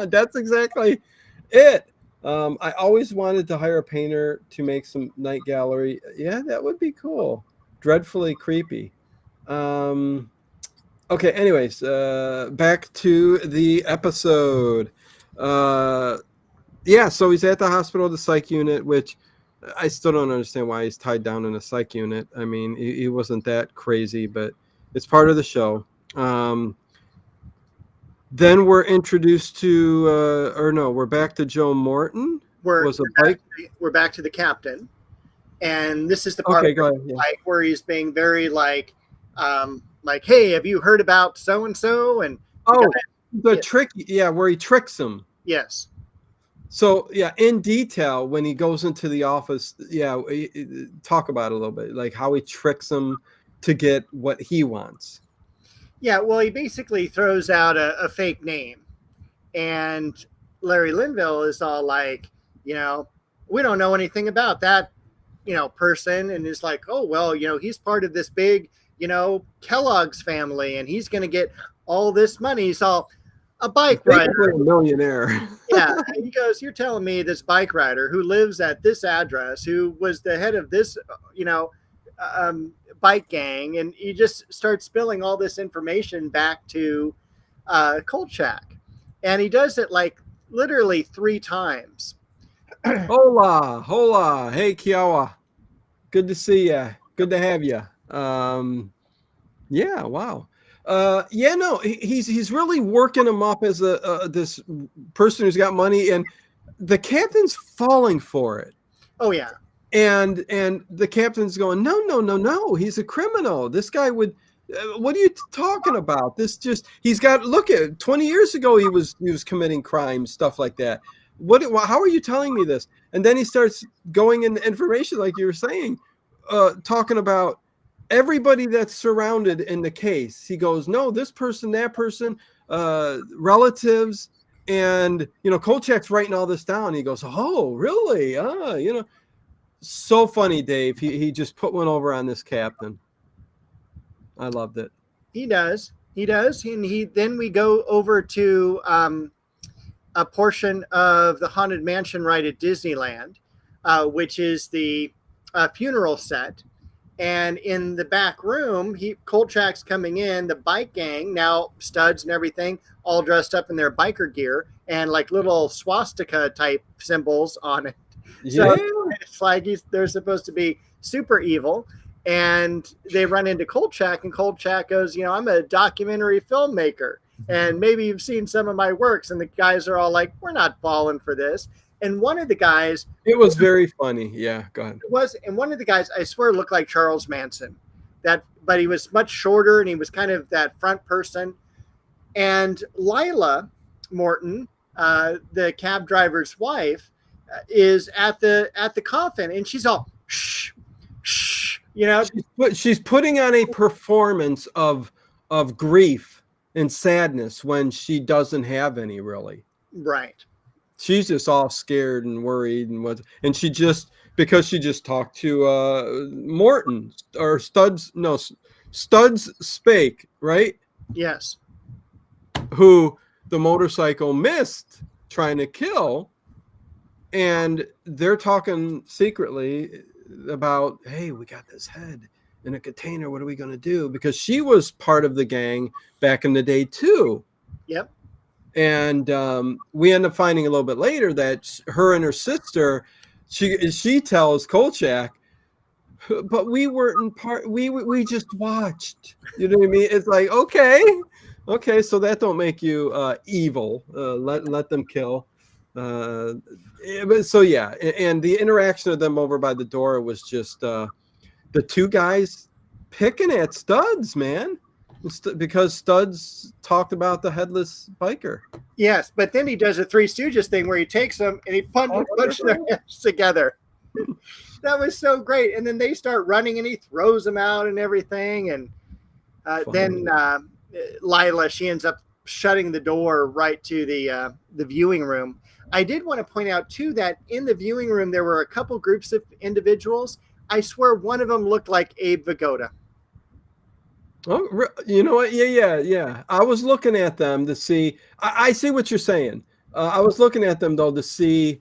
That's exactly it. I always wanted to hire a painter to make some night gallery. Yeah, that would be cool. Dreadfully creepy. Okay, anyways, back to the episode. Yeah, so he's at the hospital, the psych unit, which I still don't understand why he's tied down in a psych unit. I mean, he wasn't that crazy, but it's part of the show. Then we're introduced to, we're back to Joe Morton. We're back to the captain, and this is the part where he's being very like, hey, have you heard about so and so? And trick, where he tricks him. Yes. So in detail when he goes into the office, talk about it a little bit, like how he tricks him to get what he wants. Yeah, well, he basically throws out a fake name, and Larry Linville is all like, we don't know anything about that, person, and is like, oh well, he's part of this big, Kellogg's family, and he's going to get all this money. He's all a bike rider, a millionaire. Yeah, and he goes, you're telling me this bike rider who lives at this address, who was the head of this, bike gang, and he just starts spilling all this information back to Kolchak, and he does it like literally 3 times. Hola, hey Kiowa, good to see ya. Good to have you. Yeah, wow. He's really working him up as this person who's got money, and the captain's falling for it. Oh yeah. And the captain's going, no, he's a criminal. This guy would, what are you talking about? Look at 20 years ago, he was committing crimes, stuff like that. How are you telling me this? And then he starts going into information, like you were saying, talking about everybody that's surrounded in the case. He goes, no, this person, that person, relatives. And, Kolchak's writing all this down. He goes, oh, really? So funny, Dave. He just put one over on this captain. I loved it. He does. And then we go over to a portion of the Haunted Mansion ride at Disneyland, which is the funeral set. And in the back room, Kolchak's coming in, the bike gang, now studs and everything, all dressed up in their biker gear and like little swastika type symbols on it. So it's like they're supposed to be super evil. And they run into Kolchak, and Kolchak goes, I'm a documentary filmmaker, and maybe you've seen some of my works. And the guys are all like, we're not falling for this. And one of the guys, it was very funny. Yeah, go ahead. It was, and one of the guys, I swear, looked like Charles Manson. But he was much shorter, and he was kind of that front person. And Lila Morton, the cab driver's wife, is at the coffin, and she's all shh. She's putting on a performance of grief and sadness when she doesn't have any, really. Right. She's just all scared and worried and she just, because she just talked to Morton or Studs Spake, right? Yes. Who the motorcycle missed trying to kill, and they're talking secretly about, hey, we got this head in a container. What are we going to do? Because she was part of the gang back in the day too. Yep. And we end up finding a little bit later that her and her sister, she tells Kolchak, but we weren't part. We just watched. You know what I mean? It's like, okay, so that don't make you evil. Let them kill. So yeah, and the interaction of them over by the door was just the two guys picking at Studs, man, because Studs talked about the headless biker. Yes, but then he does a Three Stooges thing where he takes them and he punches their heads together. That was so great. And then they start running and he throws them out and everything. And then Lila, she ends up shutting the door right to the viewing room. I did want to point out, too, that in the viewing room, there were a couple groups of individuals. I swear one of them looked like Abe Vigoda. Oh, you know what? Yeah. I was looking at them to see. I see what you're saying. I was looking at them, though, to see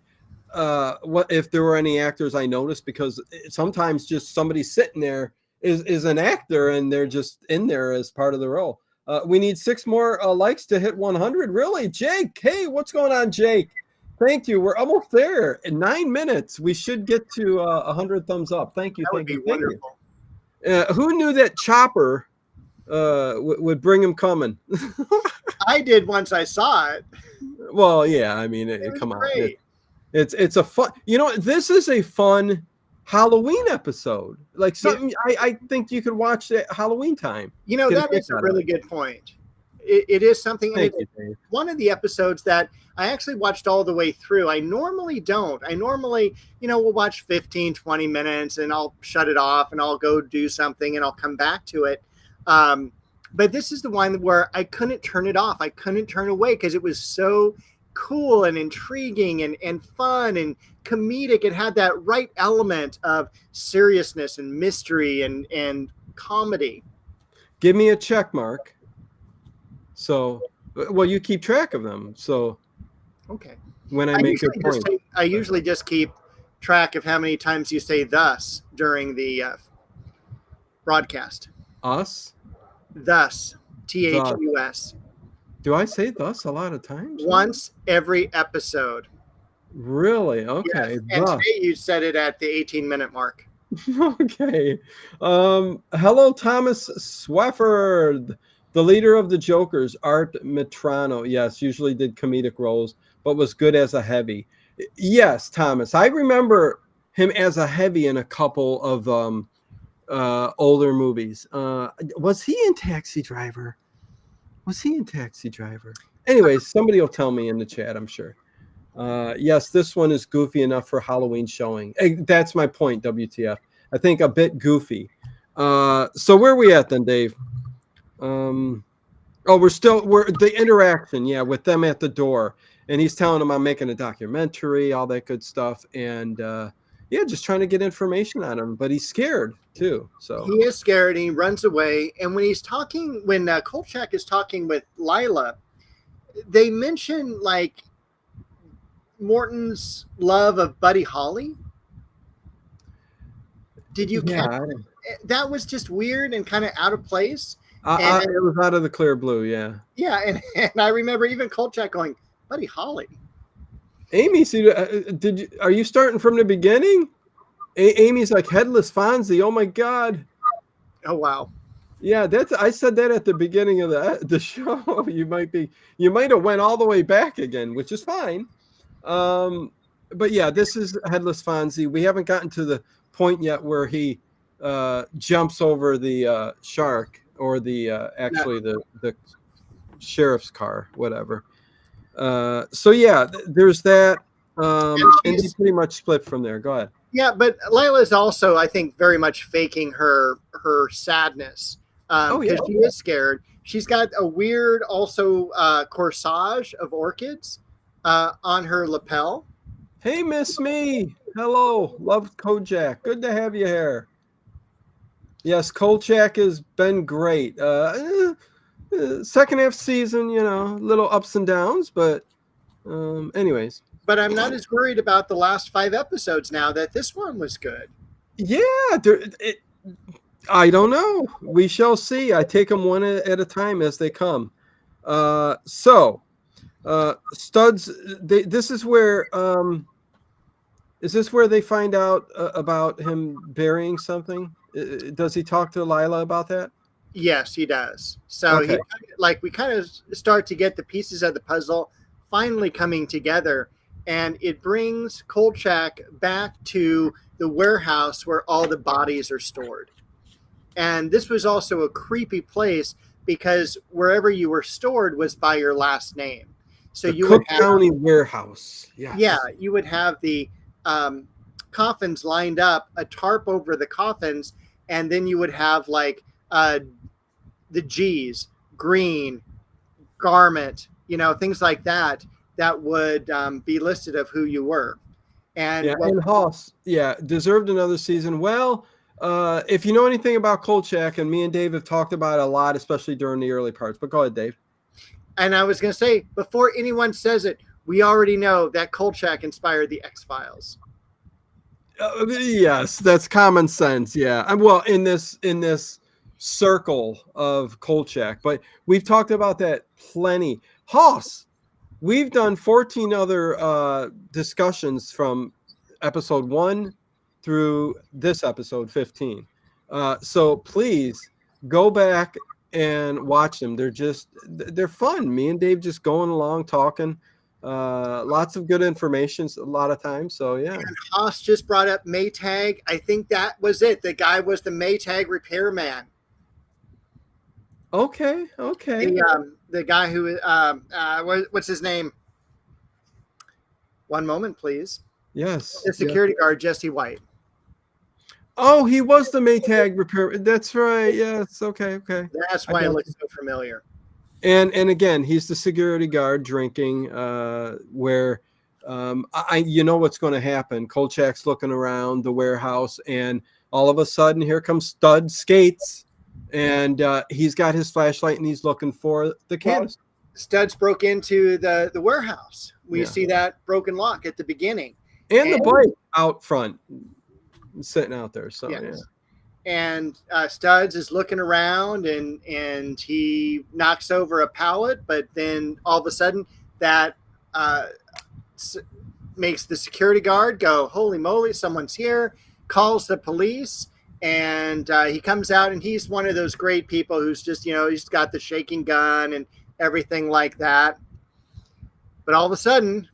what if there were any actors I noticed, because sometimes just somebody sitting there is an actor and they're just in there as part of the role. We need 6 more likes to hit 100. Really, Jake? Hey, what's going on, Jake? Thank you. We're almost there. In 9 minutes, we should get to 100 thumbs up. Thank you. That would be wonderful. Who knew that Chopper would bring him coming? I did once I saw it. Well, yeah. I mean, come on. It's a fun. You know, this is a fun Halloween episode. Like something I think you could watch at Halloween time. You know, that is a really good point. It is something. Thank you, Dave. One of the episodes that I actually watched all the way through. I normally don't. I normally, will watch 15, 20 minutes and I'll shut it off and I'll go do something and I'll come back to it. But this is the one where I couldn't turn it off. I couldn't turn away because it was so cool and intriguing and fun and comedic. It had that right element of seriousness and mystery and comedy. Give me a check mark. So, well, you keep track of them. So, okay. When I make a point, I usually just keep track of how many times you say "thus" during the broadcast. Us. Thus, THUS. Do I say thus a lot of times? Once every episode. Really? Okay. Yes. And today you said it at the 18-minute mark. Okay. Hello, Thomas Swafford, the leader of the Jokers, Art Metrano. Yes, usually did comedic roles, but was good as a heavy. Yes, Thomas. I remember him as a heavy in a couple of older movies. Was he in Taxi Driver? Anyways, somebody will tell me in the chat, I'm sure. Yes, this one is goofy enough for Halloween showing. That's my point, WTF. I think a bit goofy. So where are we at then, Dave? We're the interaction, with them at the door. And he's telling them I'm making a documentary, all that good stuff. And just trying to get information on him. But he's scared too. So he is scared and he runs away. And when Kolchak is talking with Lila, they mention like Morton's love of Buddy Holly. Did you catch that? Was just weird and kind of out of place. It was out of the clear blue, yeah. Yeah, and I remember even Kolchak going, Buddy Holly. Amy, see, are you starting from the beginning? Amy's like Headless Fonzie. Oh my God. Oh wow. Yeah, I said that at the beginning of the show. You might have went all the way back again, which is fine. But yeah, this is Headless Fonzie. We haven't gotten to the point yet where he jumps over the shark or the sheriff's car, whatever. So yeah, there's that. And he pretty much split from there. Go ahead. Yeah, but Layla is also, I think, very much faking her sadness because she is scared. She's got a weird also corsage of orchids on her lapel. Hey, Miss Me. Hello. Love Kojak. Good to have you here. Yes, Kolchak has been great. Second half season, little ups and downs, but anyways. But I'm not as worried about the last 5 episodes now that this one was good. Yeah, I don't know. We shall see. I take them one at a time as they come. Studs, this is where Is this where they find out about him burying something? Does he talk to Lila about that? Yes, he does. So Okay. we kind of start to get the pieces of the puzzle finally coming together, and it brings Kolchak back to the warehouse where all the bodies are stored. And this was also a creepy place because wherever you were stored was by your last name. So The you would Cook have, County warehouse. Yes. yeah, you would have the coffins lined up, a tarp over the coffins, and then you would have like the G's, green, garment, things like that, that would be listed of who you were. And Yeah, and Hoss, deserved another season. Well, if you know anything about Kolchak, and me and Dave have talked about it a lot, especially during the early parts. But go ahead, Dave. And I was going to say, before anyone says it, we already know that Kolchak inspired the X-Files. Yes, that's common sense. Yeah, well, in this circle of Kolchak, but we've talked about that plenty. Hoss, we've done 14 other discussions from episode 1 through this episode 15. So please go back and watch them. They're fun. Me and Dave just going along talking. Lots of good information a lot of times. So yeah. And Haas just brought up Maytag. I think that was it. The guy was the Maytag repairman. Okay. The guy who what's his name? One moment, please. Yes. The security guard, Jesse White. Oh, he was the Maytag repair. That's right. Yes. Okay. That's why it looks so familiar. And again, he's the security guard drinking. Where you know what's going to happen. Kolchak's looking around the warehouse, and all of a sudden, here comes Stud Skates, and he's got his flashlight, and he's looking for the canister. Studs broke into the warehouse. We see that broken lock at the beginning, and the bike out front, sitting out there. So yes. yeah. And Studs is looking around, and he knocks over a pallet, but then all of a sudden that makes the security guard go, holy moly, someone's here, calls the police, and he comes out, and he's one of those great people who's just, he's got the shaking gun and everything like that. But all of a sudden,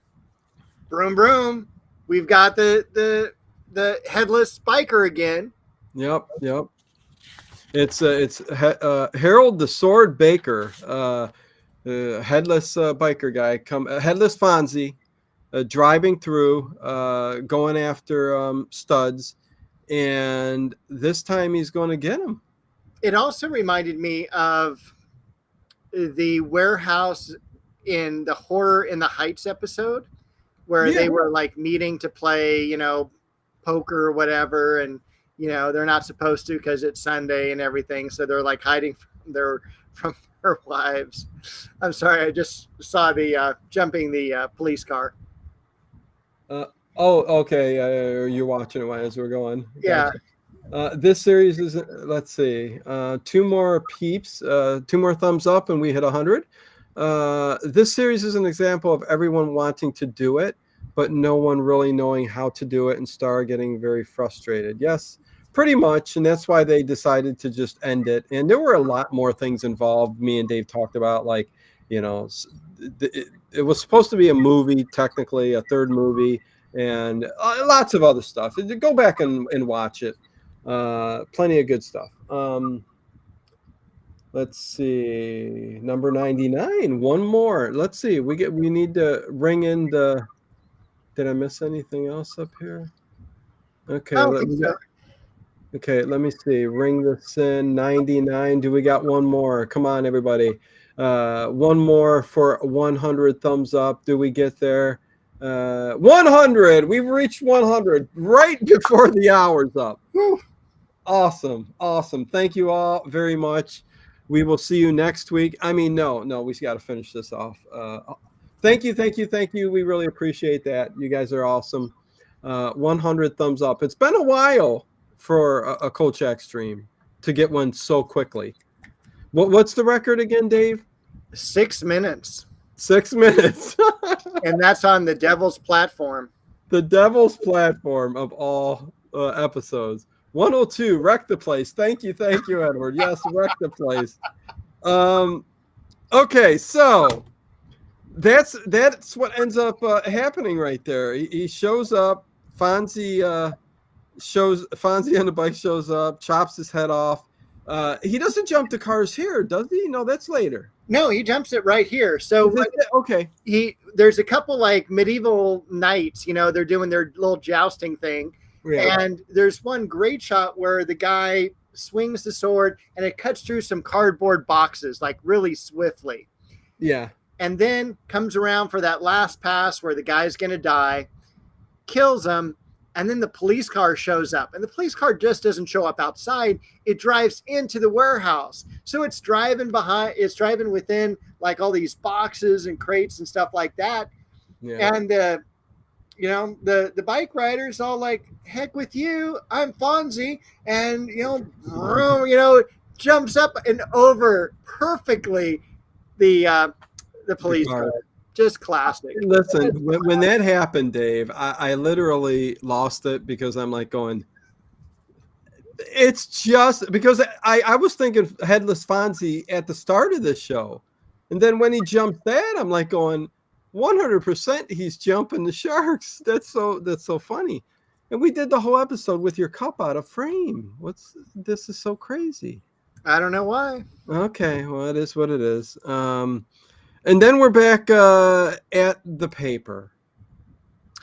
broom, broom, we've got the headless biker again. Yep. It's Harold the Sword Baker, headless biker guy, headless Fonzie, driving through, going after Studs, and this time he's going to get him. It also reminded me of the warehouse in the Horror in the Heights episode, where they were like meeting to play, poker or whatever, and they're not supposed to because it's Sunday and everything, so they're like hiding from their wives. I'm sorry, I just saw the jumping the police car. Okay. You're watching it as we're going. Yeah. Gotcha. This series is, let's see, 2 more peeps, 2 more thumbs up, and we hit 100. This series is an example of everyone wanting to do it, but no one really knowing how to do it, and Star getting very frustrated. Yes, pretty much, and that's why they decided to just end it. And there were a lot more things involved. Me and Dave talked about, like, it was supposed to be a movie, technically, a 3rd movie, and lots of other stuff. Go back and watch it. Plenty of good stuff. Let's see, number 99. One more. Let's see. We need to ring in the. Did I miss anything else up here? Okay. Let me see. Ring this in. 99. Do we got one more? Come on, everybody. One more for 100 thumbs up. Do we get there? 100. We've reached 100 right before the hour's up. Woo. Awesome. Thank you all very much. We will see you next week. I mean, no, we got to finish this off. Thank you. We really appreciate that. You guys are awesome. 100 thumbs up. It's been a while for a Kolchak stream to get one so quickly. What's the record again, Dave? 6 minutes. 6 minutes. And that's on the Devil's platform. the devil's platform of all episodes. 102, wreck the place. Thank you, Edward. Yes, wreck the place. Okay, so that's what ends up happening right there. He shows up. Fonzie on the bike shows up, chops his head off. He doesn't jump the cars here, does he? No, that's later. No, he jumps it right here. So okay, there's a couple like medieval knights, they're doing their little jousting thing. Yeah. And there's one great shot where the guy swings the sword and it cuts through some cardboard boxes like really swiftly. Yeah. And then comes around for that last pass where the guy's going to die, kills him, and then the police car shows up. And the police car just doesn't show up outside. It drives into the warehouse. So it's driving within like all these boxes and crates and stuff like that. Yeah. And the bike rider's all like, heck with you, I'm Fonzie. And, jumps up and over perfectly the police car. Just classic. Listen, when that happened, Dave, I literally lost it because I'm like going, it's just because I was thinking Headless Fonzie at the start of this show. And then when he jumped that, I'm like going, 100% he's jumping the sharks. That's so funny. And we did the whole episode with your cup out of frame. This is so crazy. I don't know why. Okay, well, it is what it is. And then we're back at the paper.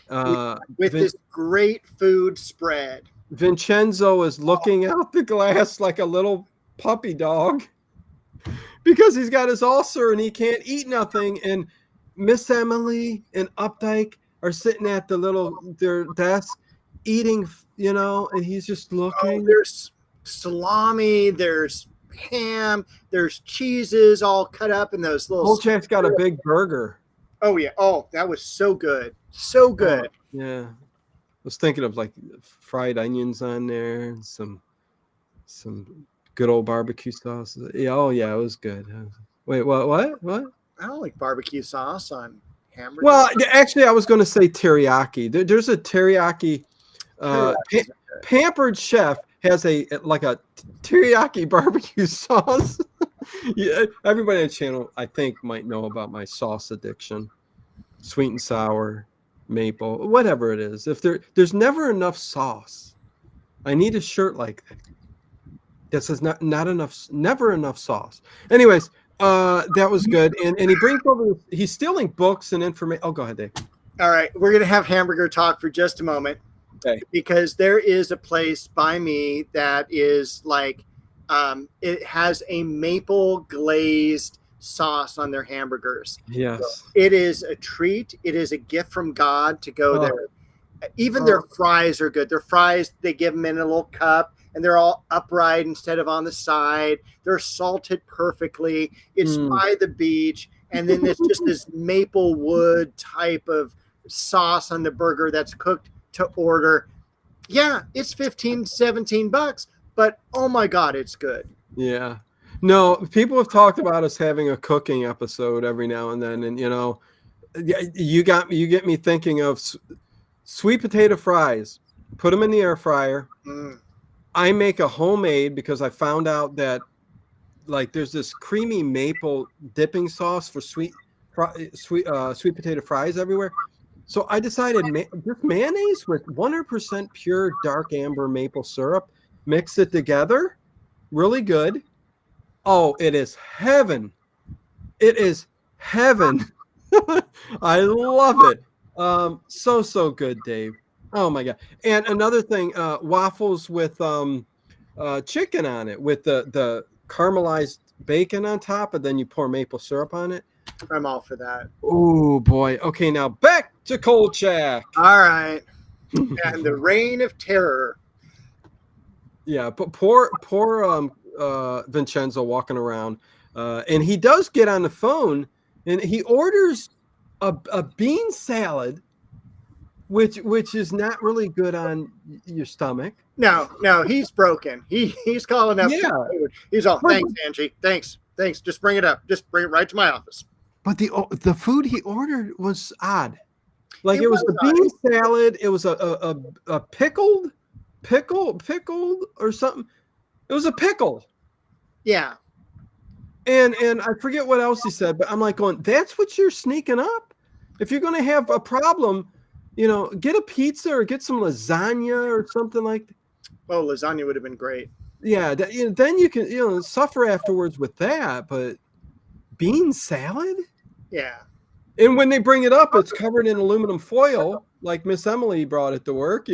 With this great food spread. Vincenzo is looking out the glass like a little puppy dog because he's got his ulcer and he can't eat nothing. And Miss Emily and Updike are sitting at their desk eating, and he's just looking. Oh, there's salami, there's ham, there's cheeses all cut up in those little. Kolchak's got a big burger. Oh yeah. Oh, that was so good. So good. Yeah. I was thinking of like fried onions on there, some good old barbecue sauce. Yeah, oh yeah, it was good. Wait, what? I don't like barbecue sauce on hamburger. Well, actually, I was going to say teriyaki. There's a teriyaki. Pampered Chef has a teriyaki barbecue sauce. Yeah, everybody on the channel, I think, might know about my sauce addiction. Sweet and sour, maple, whatever it is. If there's never enough sauce, I need a shirt like that. That says not enough, never enough sauce. Anyways, that was good. And he brings over, he's stealing books and information. Oh, go ahead, Dave. All right, we're gonna have hamburger talk for just a moment. Okay. Because there is a place by me that is like, it has a maple glazed sauce on their hamburgers. Yes. So it is a treat. It is a gift from God to go there. Even their fries are good. Their fries, they give them in a little cup and they're all upright instead of on the side. They're salted perfectly. It's by the beach. And then it's just this maple wood type of sauce on the burger that's cooked to order. Yeah, it's $15-17, but oh my God, it's good. Yeah. No, people have talked about us having a cooking episode every now and then. And, you get me thinking of sweet potato fries, put them in the air fryer. I make a homemade because I found out that like there's this creamy maple dipping sauce for sweet potato fries everywhere. So I decided just mayonnaise with 100% pure dark amber maple syrup, mix it together, really good. Oh, it is heaven. It is heaven. I love it. So good, Dave. Oh my God. And another thing, waffles with chicken on it with the caramelized bacon on top, and then you pour maple syrup on it. I'm all for that. Oh boy. Okay, now back to Kolchak. All right. And the reign of terror. Yeah, but poor Vincenzo walking around, and he does get on the phone and he orders a bean salad, which is not really good on your stomach. No, he's broken. He's calling up. Yeah. He's all, thanks, Angie. Thanks. Just bring it up. Just bring it right to my office. But the food he ordered was odd. Like It it was was the odd. bean salad. It was a pickled or something. It was a pickle. Yeah. And I forget what else he said, but I'm like going, that's what you're sneaking up? If you're going to have a problem, get a pizza or get some lasagna or something like that. Oh, lasagna would have been great. Yeah, then you can, suffer afterwards with that, but bean salad? Yeah. And when they bring it up, it's covered in aluminum foil, like Miss Emily brought it to work,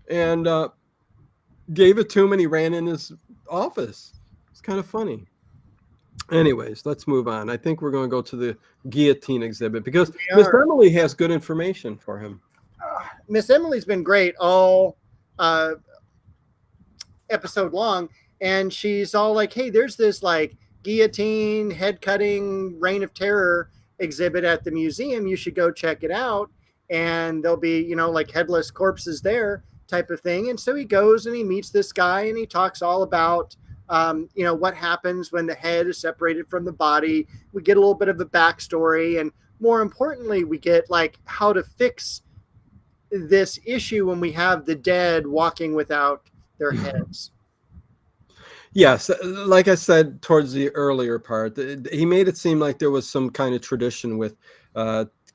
and gave it to him and he ran in his office. It's kind of funny. Anyways, let's move on. I think we're going to go to the guillotine exhibit because Miss Emily has good information for him. Miss Emily's been great all episode long, and she's all like, hey, there's this like guillotine, head cutting, reign of terror exhibit at the museum. You should go check it out. And there'll be, like headless corpses there type of thing. And so he goes and he meets this guy and he talks all about what happens when the head is separated from the body. We get a little bit of a backstory, and more importantly, we get like how to fix this issue when we have the dead walking without their heads. Yes, like I said towards the earlier part, he made it seem like there was some kind of tradition with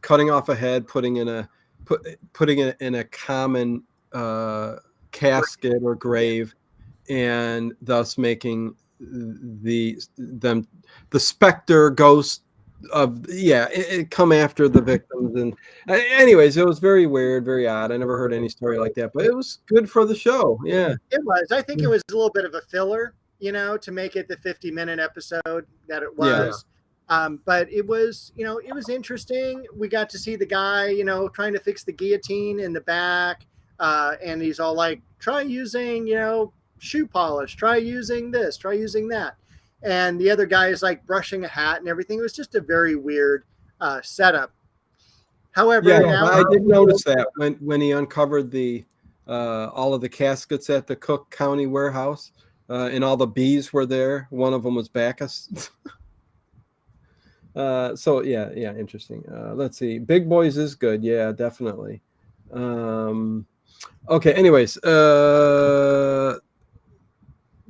cutting off a head, putting it in a common casket or grave, and thus making the specter ghost of it come after the victims. And anyways, it was very weird, very odd. I never heard any story like that, but it was good for the show. Yeah, it was. I think it was a little bit of a filler, to make it the 50-minute episode that it was. Yeah. But it was, it was interesting. We got to see the guy, trying to fix the guillotine in the back. And he's all like, try using, shoe polish, try using this, try using that. And the other guy is like brushing a hat and everything. It was just a very weird setup. However, I did notice that when he uncovered the all of the caskets at the Cook County warehouse, and all the bees were there. One of them was Bacchus. So yeah, interesting. Let's see. Big Boys is good. Yeah, definitely. Okay. Anyways,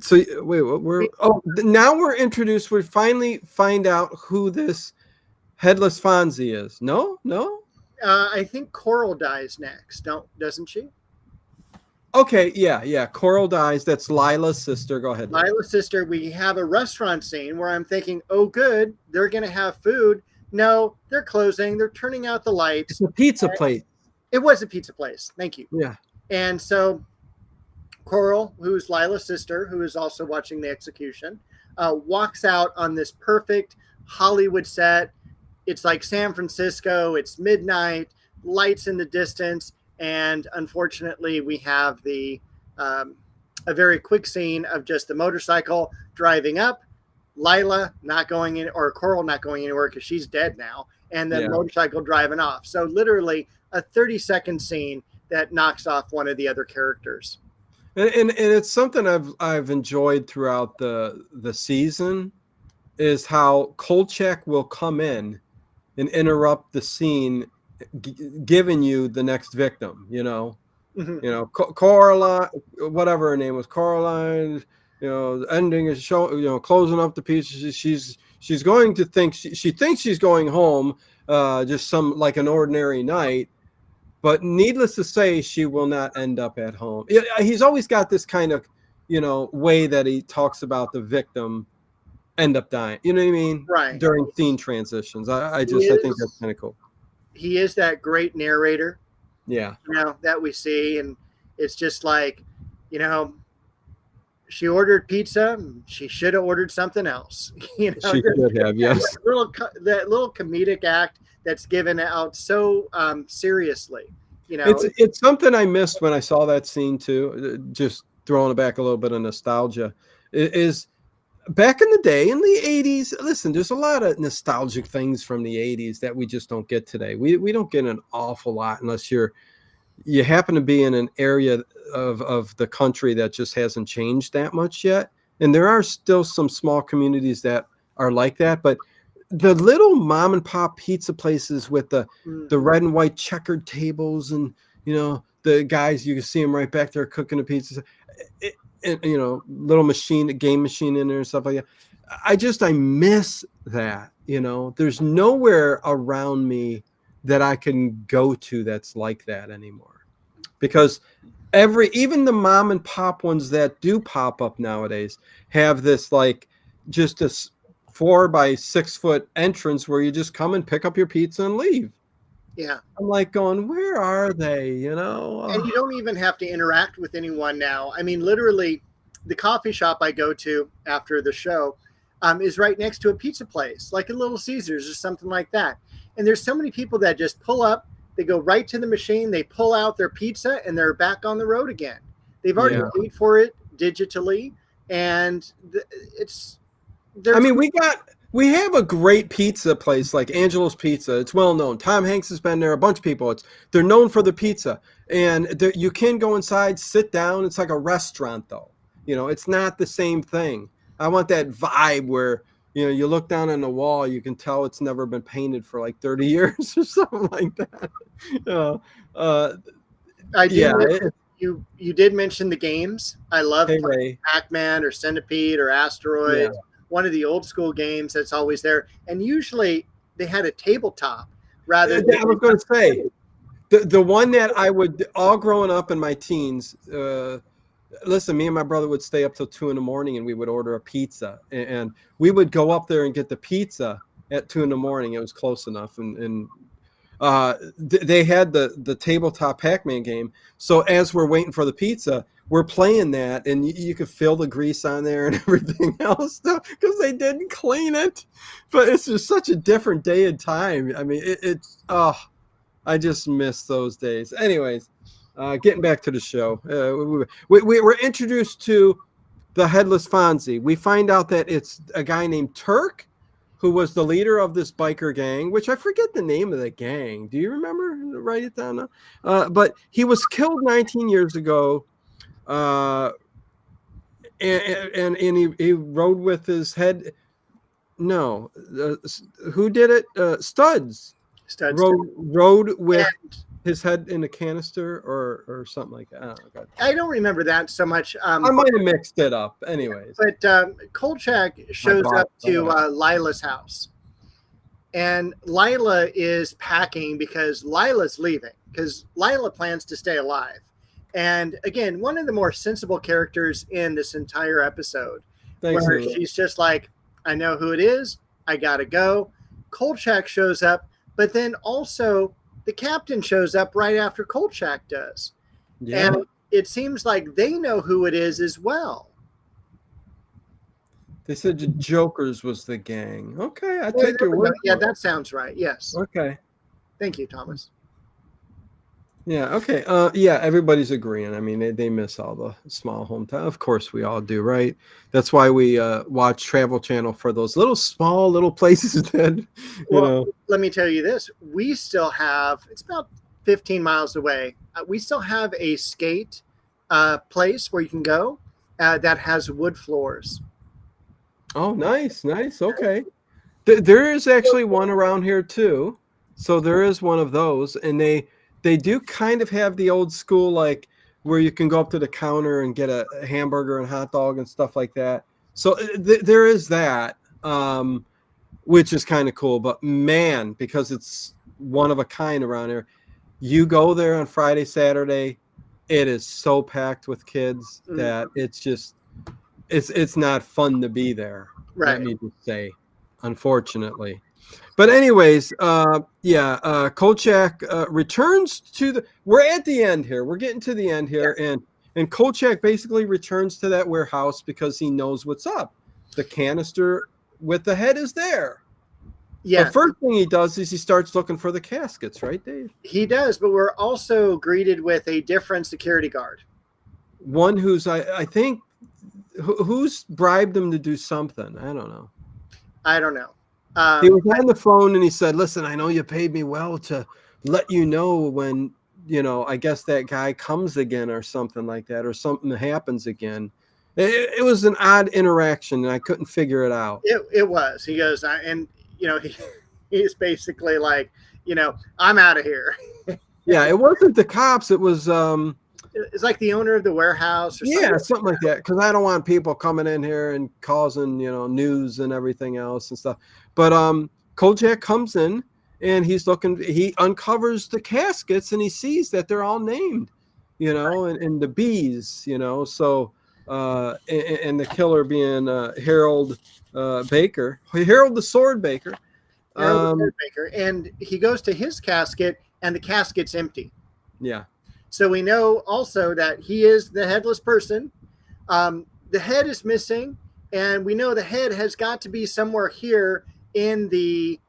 so wait, now we're introduced. We finally find out who this Headless Fonzie is. No. I think Coral dies next, doesn't she? Okay, yeah. Coral dies. That's Lila's sister. Go ahead. Lila's sister. We have a restaurant scene where I'm thinking, oh, good, they're going to have food. No, they're closing. They're turning out the lights. It's a pizza place. It was a pizza place. Thank you. Yeah. And so Coral, who's Lila's sister, who is also watching the execution, walks out on this perfect Hollywood set. It's like San Francisco. It's midnight, lights in the distance. And unfortunately, we have a very quick scene of just the motorcycle driving up, Lila not going in, or Coral not going anywhere because she's dead now, and then motorcycle driving off. So literally a 30-second scene that knocks off one of the other characters. And it's something I've enjoyed throughout the season is how Kolchak will come in and interrupt the scene, giving you the next victim, Mm-hmm. Coraline, whatever her name was, Coraline, ending a show, closing up the pieces. She's going to think she thinks she's going home, just like an ordinary night, but needless to say, she will not end up at home. He's always got this kind of, way that he talks about the victim end up dying. You know what I mean? Right. During scene transitions. I think that's kind of cool. He is that great narrator. Yeah. That we see. And it's just like, she ordered pizza. She should have ordered something else. She should have, yes. That little comedic act that's given out so seriously. It's something I missed when I saw that scene too. Just throwing it back a little bit of nostalgia. Is back in the day, in the 80s, listen, there's a lot of nostalgic things from the 80s that we just don't get today. We don't get an awful lot unless you happen to be in an area of the country that just hasn't changed that much yet. And there are still some small communities that are like that. But the little mom and pop pizza places with the Mm. red and white checkered tables, and the guys, you can see them right back there cooking the pizzas, and little game machine in there and stuff like that. I miss that. There's nowhere around me that I can go to that's like that anymore, because even the mom and pop ones that do pop up nowadays have this like just this 4 by 6 foot entrance where you just come and pick up your pizza and leave. Yeah. I'm like going, where are they? And you don't even have to interact with anyone now. I mean, literally, the coffee shop I go to after the show is right next to a pizza place, like a Little Caesars or something like that. And there's so many people that just pull up, they go right to the machine, they pull out their pizza, and they're back on the road again. They've already paid for it digitally, and I mean, we have a great pizza place like Angelo's Pizza. It's well known. Tom Hanks has been there. A bunch of people. They're known for the pizza, and you can go inside, sit down. It's like a restaurant, though. It's not the same thing. I want that vibe where you look down on the wall, you can tell it's never been painted for like 30 years or something like that. I did. You did mention the games. I love Pac-Man or Centipede or Asteroids. Yeah. One of the old school games that's always there, and usually they had a tabletop rather. I was going to say the one that I would all growing up in my teens. Listen, me and my brother would stay up till 2 a.m. and we would order a pizza, and we would go up there and get the pizza at 2 a.m. It was close enough, and they had the tabletop Pac-Man game. So as we're waiting for the pizza, we're playing that, and you could feel the grease on there and everything else because they didn't clean it. But it's just such a different day and time. I mean, I just miss those days. Anyways, getting back to the show, we were introduced to the Headless Fonzie. We find out that it's a guy named Turk, who was the leader of this biker gang, which I forget the name of the gang. Do you remember? Write it down now. But he was killed 19 years ago. And he rode with his head. No, who did it? Studs. Rode with his head in a canister or something like that. I don't remember that so much. I might have mixed it up. Anyways, but Kolchak shows up to Lila's house, and Lila is packing because Lila's leaving because Lila plans to stay alive. And again, one of the more sensible characters in this entire episode, where she's just like, I know who it is. I got to go. Kolchak shows up, but then also the captain shows up right after Kolchak does. Yeah. And it seems like they know who it is as well. They said the Jokers was the gang. Okay, I take your word. Yeah, that sounds right. Yes. Okay. Thank you, Thomas. Yeah. Okay. Yeah. Everybody's agreeing. I mean, they miss all the small hometown. Of course, we all do, right? That's why we watch Travel Channel for those small little places that. Let me tell you this: we still have. It's about 15 miles away. We still have a skate place where you can go that has wood floors. Oh, nice. Okay. There is actually one around here too. So there is one of those, and they do kind of have the old school, like where you can go up to the counter and get a hamburger and hot dog and stuff like that. So there is that, which is kind of cool. But man, because it's one of a kind around here, you go there on Friday, Saturday, it is so packed with kids that it's just it's not fun to be there. Right. Let me just say, unfortunately. But anyways, Kolchak returns to we're at the end here. We're getting to the end here. And Kolchak basically returns to that warehouse because he knows what's up. The canister with the head is there. Yeah. The first thing he does is he starts looking for the caskets, right, Dave? He does, but we're also greeted with a different security guard. One who's, I think, who's bribed him to do something. I don't know. He was on the phone and he said, listen, I know you paid me well to let you know when, I guess that guy comes again or something like that, or something happens again. It was an odd interaction and I couldn't figure it out. It was. He goes, and he's basically like, I'm out of here. Yeah, it wasn't the cops. It was It's like the owner of the warehouse or something like that. Because I don't want people coming in here and causing news and everything else and stuff. But Kolchak comes in and he's looking. He uncovers the caskets and he sees that they're all named, and the bees, So and the killer being Harold Baker, Harold the Sword Baker. Baker, and he goes to his casket, and the casket's empty. Yeah. So we know also that he is the headless person. The head is missing, and we know the head has got to be somewhere here in the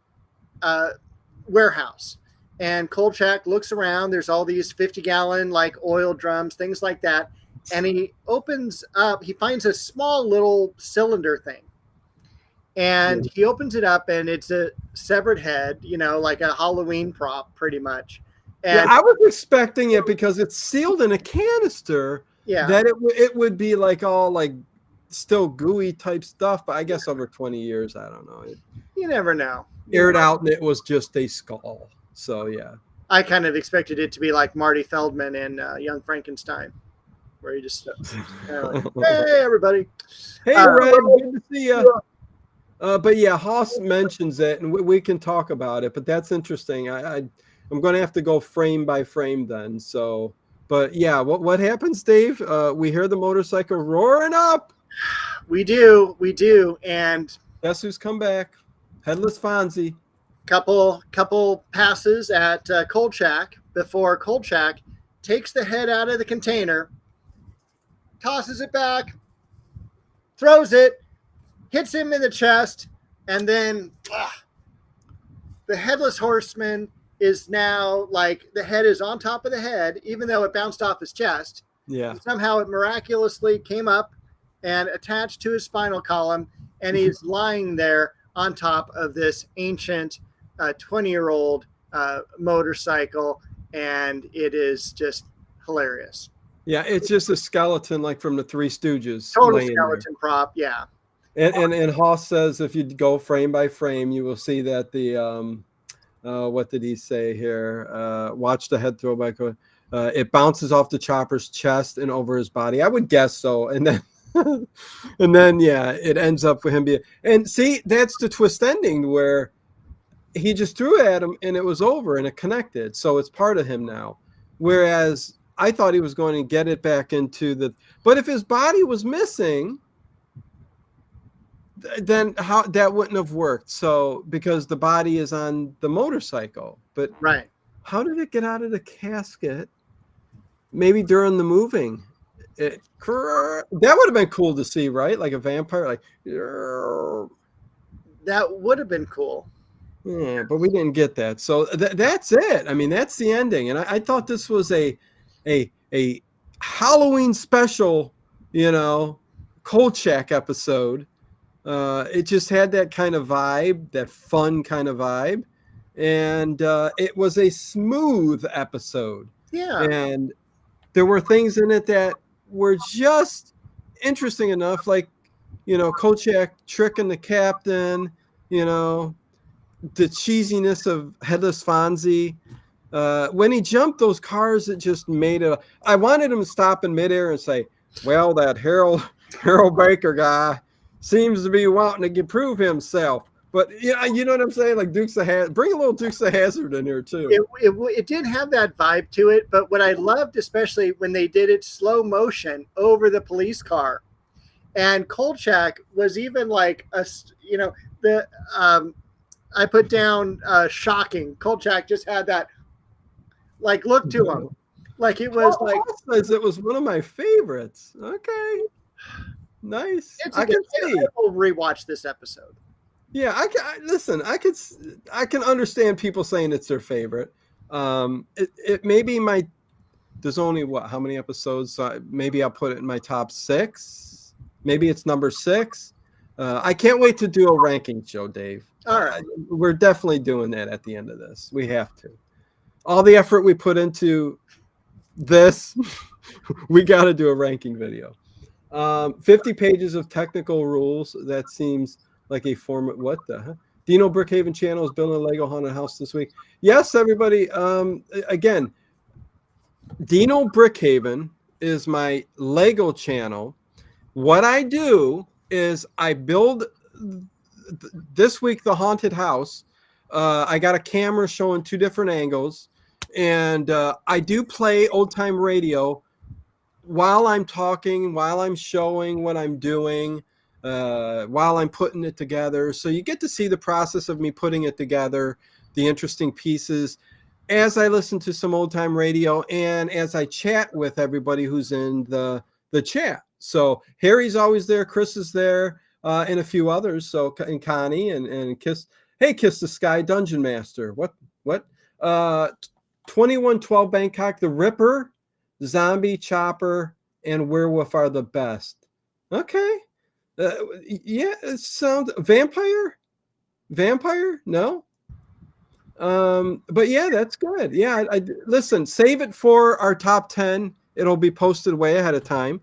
warehouse. And Kolchak looks around. There's all these 50-gallon like oil drums, things like that. And he opens up. He finds a small little cylinder thing. And he opens it up, and it's a severed head, like a Halloween prop, pretty much. And I was expecting it because it's sealed in a canister. Yeah, that it would be like all like still gooey type stuff. But I guess over 20 years, I don't know. You never know. Aired out, and it was just a skull. So yeah, I kind of expected it to be like Marty Feldman in Young Frankenstein, where he just like, hey everybody, hey Red, good to see you. But yeah, Haas mentions it, and we can talk about it. But that's interesting. I'm going to have to go frame by frame then. So, but yeah, what happens, Dave? We hear the motorcycle roaring up. We do, and guess who's come back? Headless Fonzie. Couple passes at Kolchak before Kolchak takes the head out of the container, tosses it back, throws it. Hits him in the chest, and then the headless horseman is now like the head is on top of the head, even though it bounced off his chest. Yeah. Somehow it miraculously came up and attached to his spinal column, and he's lying there on top of this ancient 20-year-old motorcycle, and it is just hilarious. Yeah, it's just a skeleton like from the Three Stooges. Total skeleton prop, yeah. And Haas says if you go frame by frame, you will see that the what did he say here? Watch the head throw back. It bounces off the chopper's chest and over his body. I would guess so. And then yeah, it ends up with him being. And see, that's the twist ending where he just threw at him and it was over and it connected. So it's part of him now. Whereas I thought he was going to get it back into the. But if his body was missing, then how that wouldn't have worked. So because the body is on the motorcycle, but right, how did it get out of the casket? Maybe during the moving. That would have been cool to see, right? Like a vampire, like that would have been cool. Yeah, but we didn't get that. So that's it. I mean, that's the ending. And I thought this was a Halloween special, Kolchak episode. It just had that kind of vibe, that fun kind of vibe. And it was a smooth episode. Yeah. And there were things in it that were just interesting enough, like, Kolchak tricking the captain, the cheesiness of Headless Fonzie. When he jumped those cars, it just made it. I wanted him to stop in midair and say, well, that Harold Baker guy seems to be wanting to prove himself. But you know what I'm saying? Like Dukes of Hazzard, bring a little Dukes of Hazzard in here too. It did have that vibe to it, but what I loved, especially when they did it slow motion over the police car, and Kolchak was even like I put down shocking. Kolchak just had that like look to him, like it was it was one of my favorites. Okay, nice. I will rewatch this episode. Yeah, listen. I can understand people saying it's their favorite. It maybe there's only how many episodes? So maybe I'll put it in my top 6. Maybe it's number 6. I can't wait to do a ranking show, Dave. All right, we're definitely doing that at the end of this. We have to. All the effort we put into this, we got to do a ranking video. 50 pages of technical rules. That seems like a format. What the heck? Dino Brookhaven channel is building a Lego haunted house this week. Yes, everybody. Again, Dino Brookhaven is my Lego channel. What I do is I build this week the haunted house. I got a camera showing 2 different angles, and I do play old time radio while I'm talking, while I'm showing what I'm doing, while I'm putting it together. So you get to see the process of me putting it together, the interesting pieces, as I listen to some old time radio and as I chat with everybody who's in the chat. So Harry's always there, Chris is there, and a few others. So, and Connie and Kiss. Hey, Kiss the Sky Dungeon Master. What? 2112 Bangkok, the Ripper, Zombie, Chopper, and Werewolf are the best. Okay. Yeah, it sounds vampire? No. But yeah, that's good. Yeah, I listen, save it for our top 10. It'll be posted way ahead of time.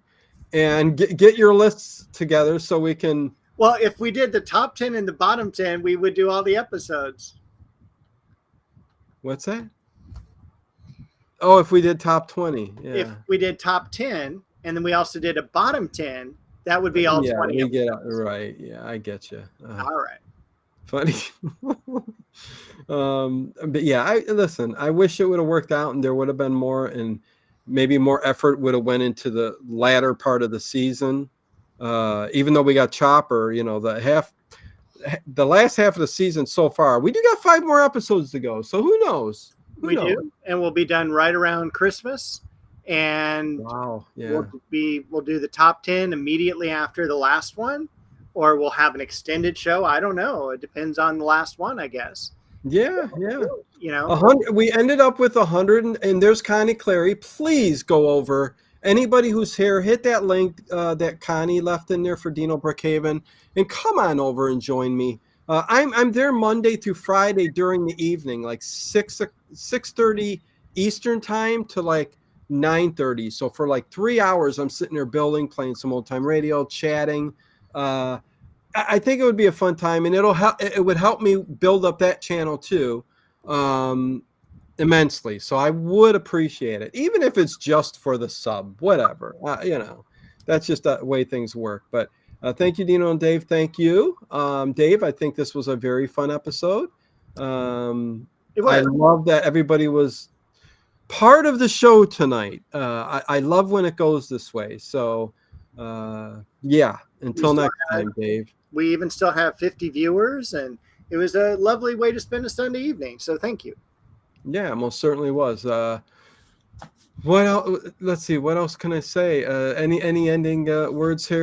And get your lists together so we can. Well, if we did the top 10 and the bottom 10, we would do all the episodes. What's that? Oh, if we did top 20. Yeah. If we did top 10 and then we also did a bottom 10, that would be all 20 episodes. Right. Yeah, I get you. All right. Funny. But yeah, I wish it would have worked out and there would have been more, and maybe more effort would have went into the latter part of the season. Even though we got Chopper, the last half of the season so far, we do got 5 more episodes to go. So who knows? We do, and we'll be done right around Christmas. And wow, yeah, we'll do the top 10 immediately after the last one, or we'll have an extended show. I don't know. It depends on the last one, I guess. Yeah. 100. We ended up with 100, and there's Connie Clary. Please go over. Anybody who's here, hit that link that Connie left in there for Dino Brookhaven, and come on over and join me. I'm there Monday through Friday during the evening, like 6:30 Eastern time to like 9:30. So for like 3 hours, I'm sitting there building, playing some old time radio, chatting. I think it would be a fun time, and it would help me build up that channel too, immensely. So I would appreciate it, even if it's just for the sub, whatever. That's just the way things work. But thank you, Dino and Dave. Thank you, Dave. I think this was a very fun episode. I love that everybody was part of the show tonight. I love when it goes this way. So yeah, until next time, Dave. We even still have 50 viewers, and it was a lovely way to spend a Sunday evening. So thank you. Yeah, most certainly was. What else? Let's see. What else can I say? Any ending words here?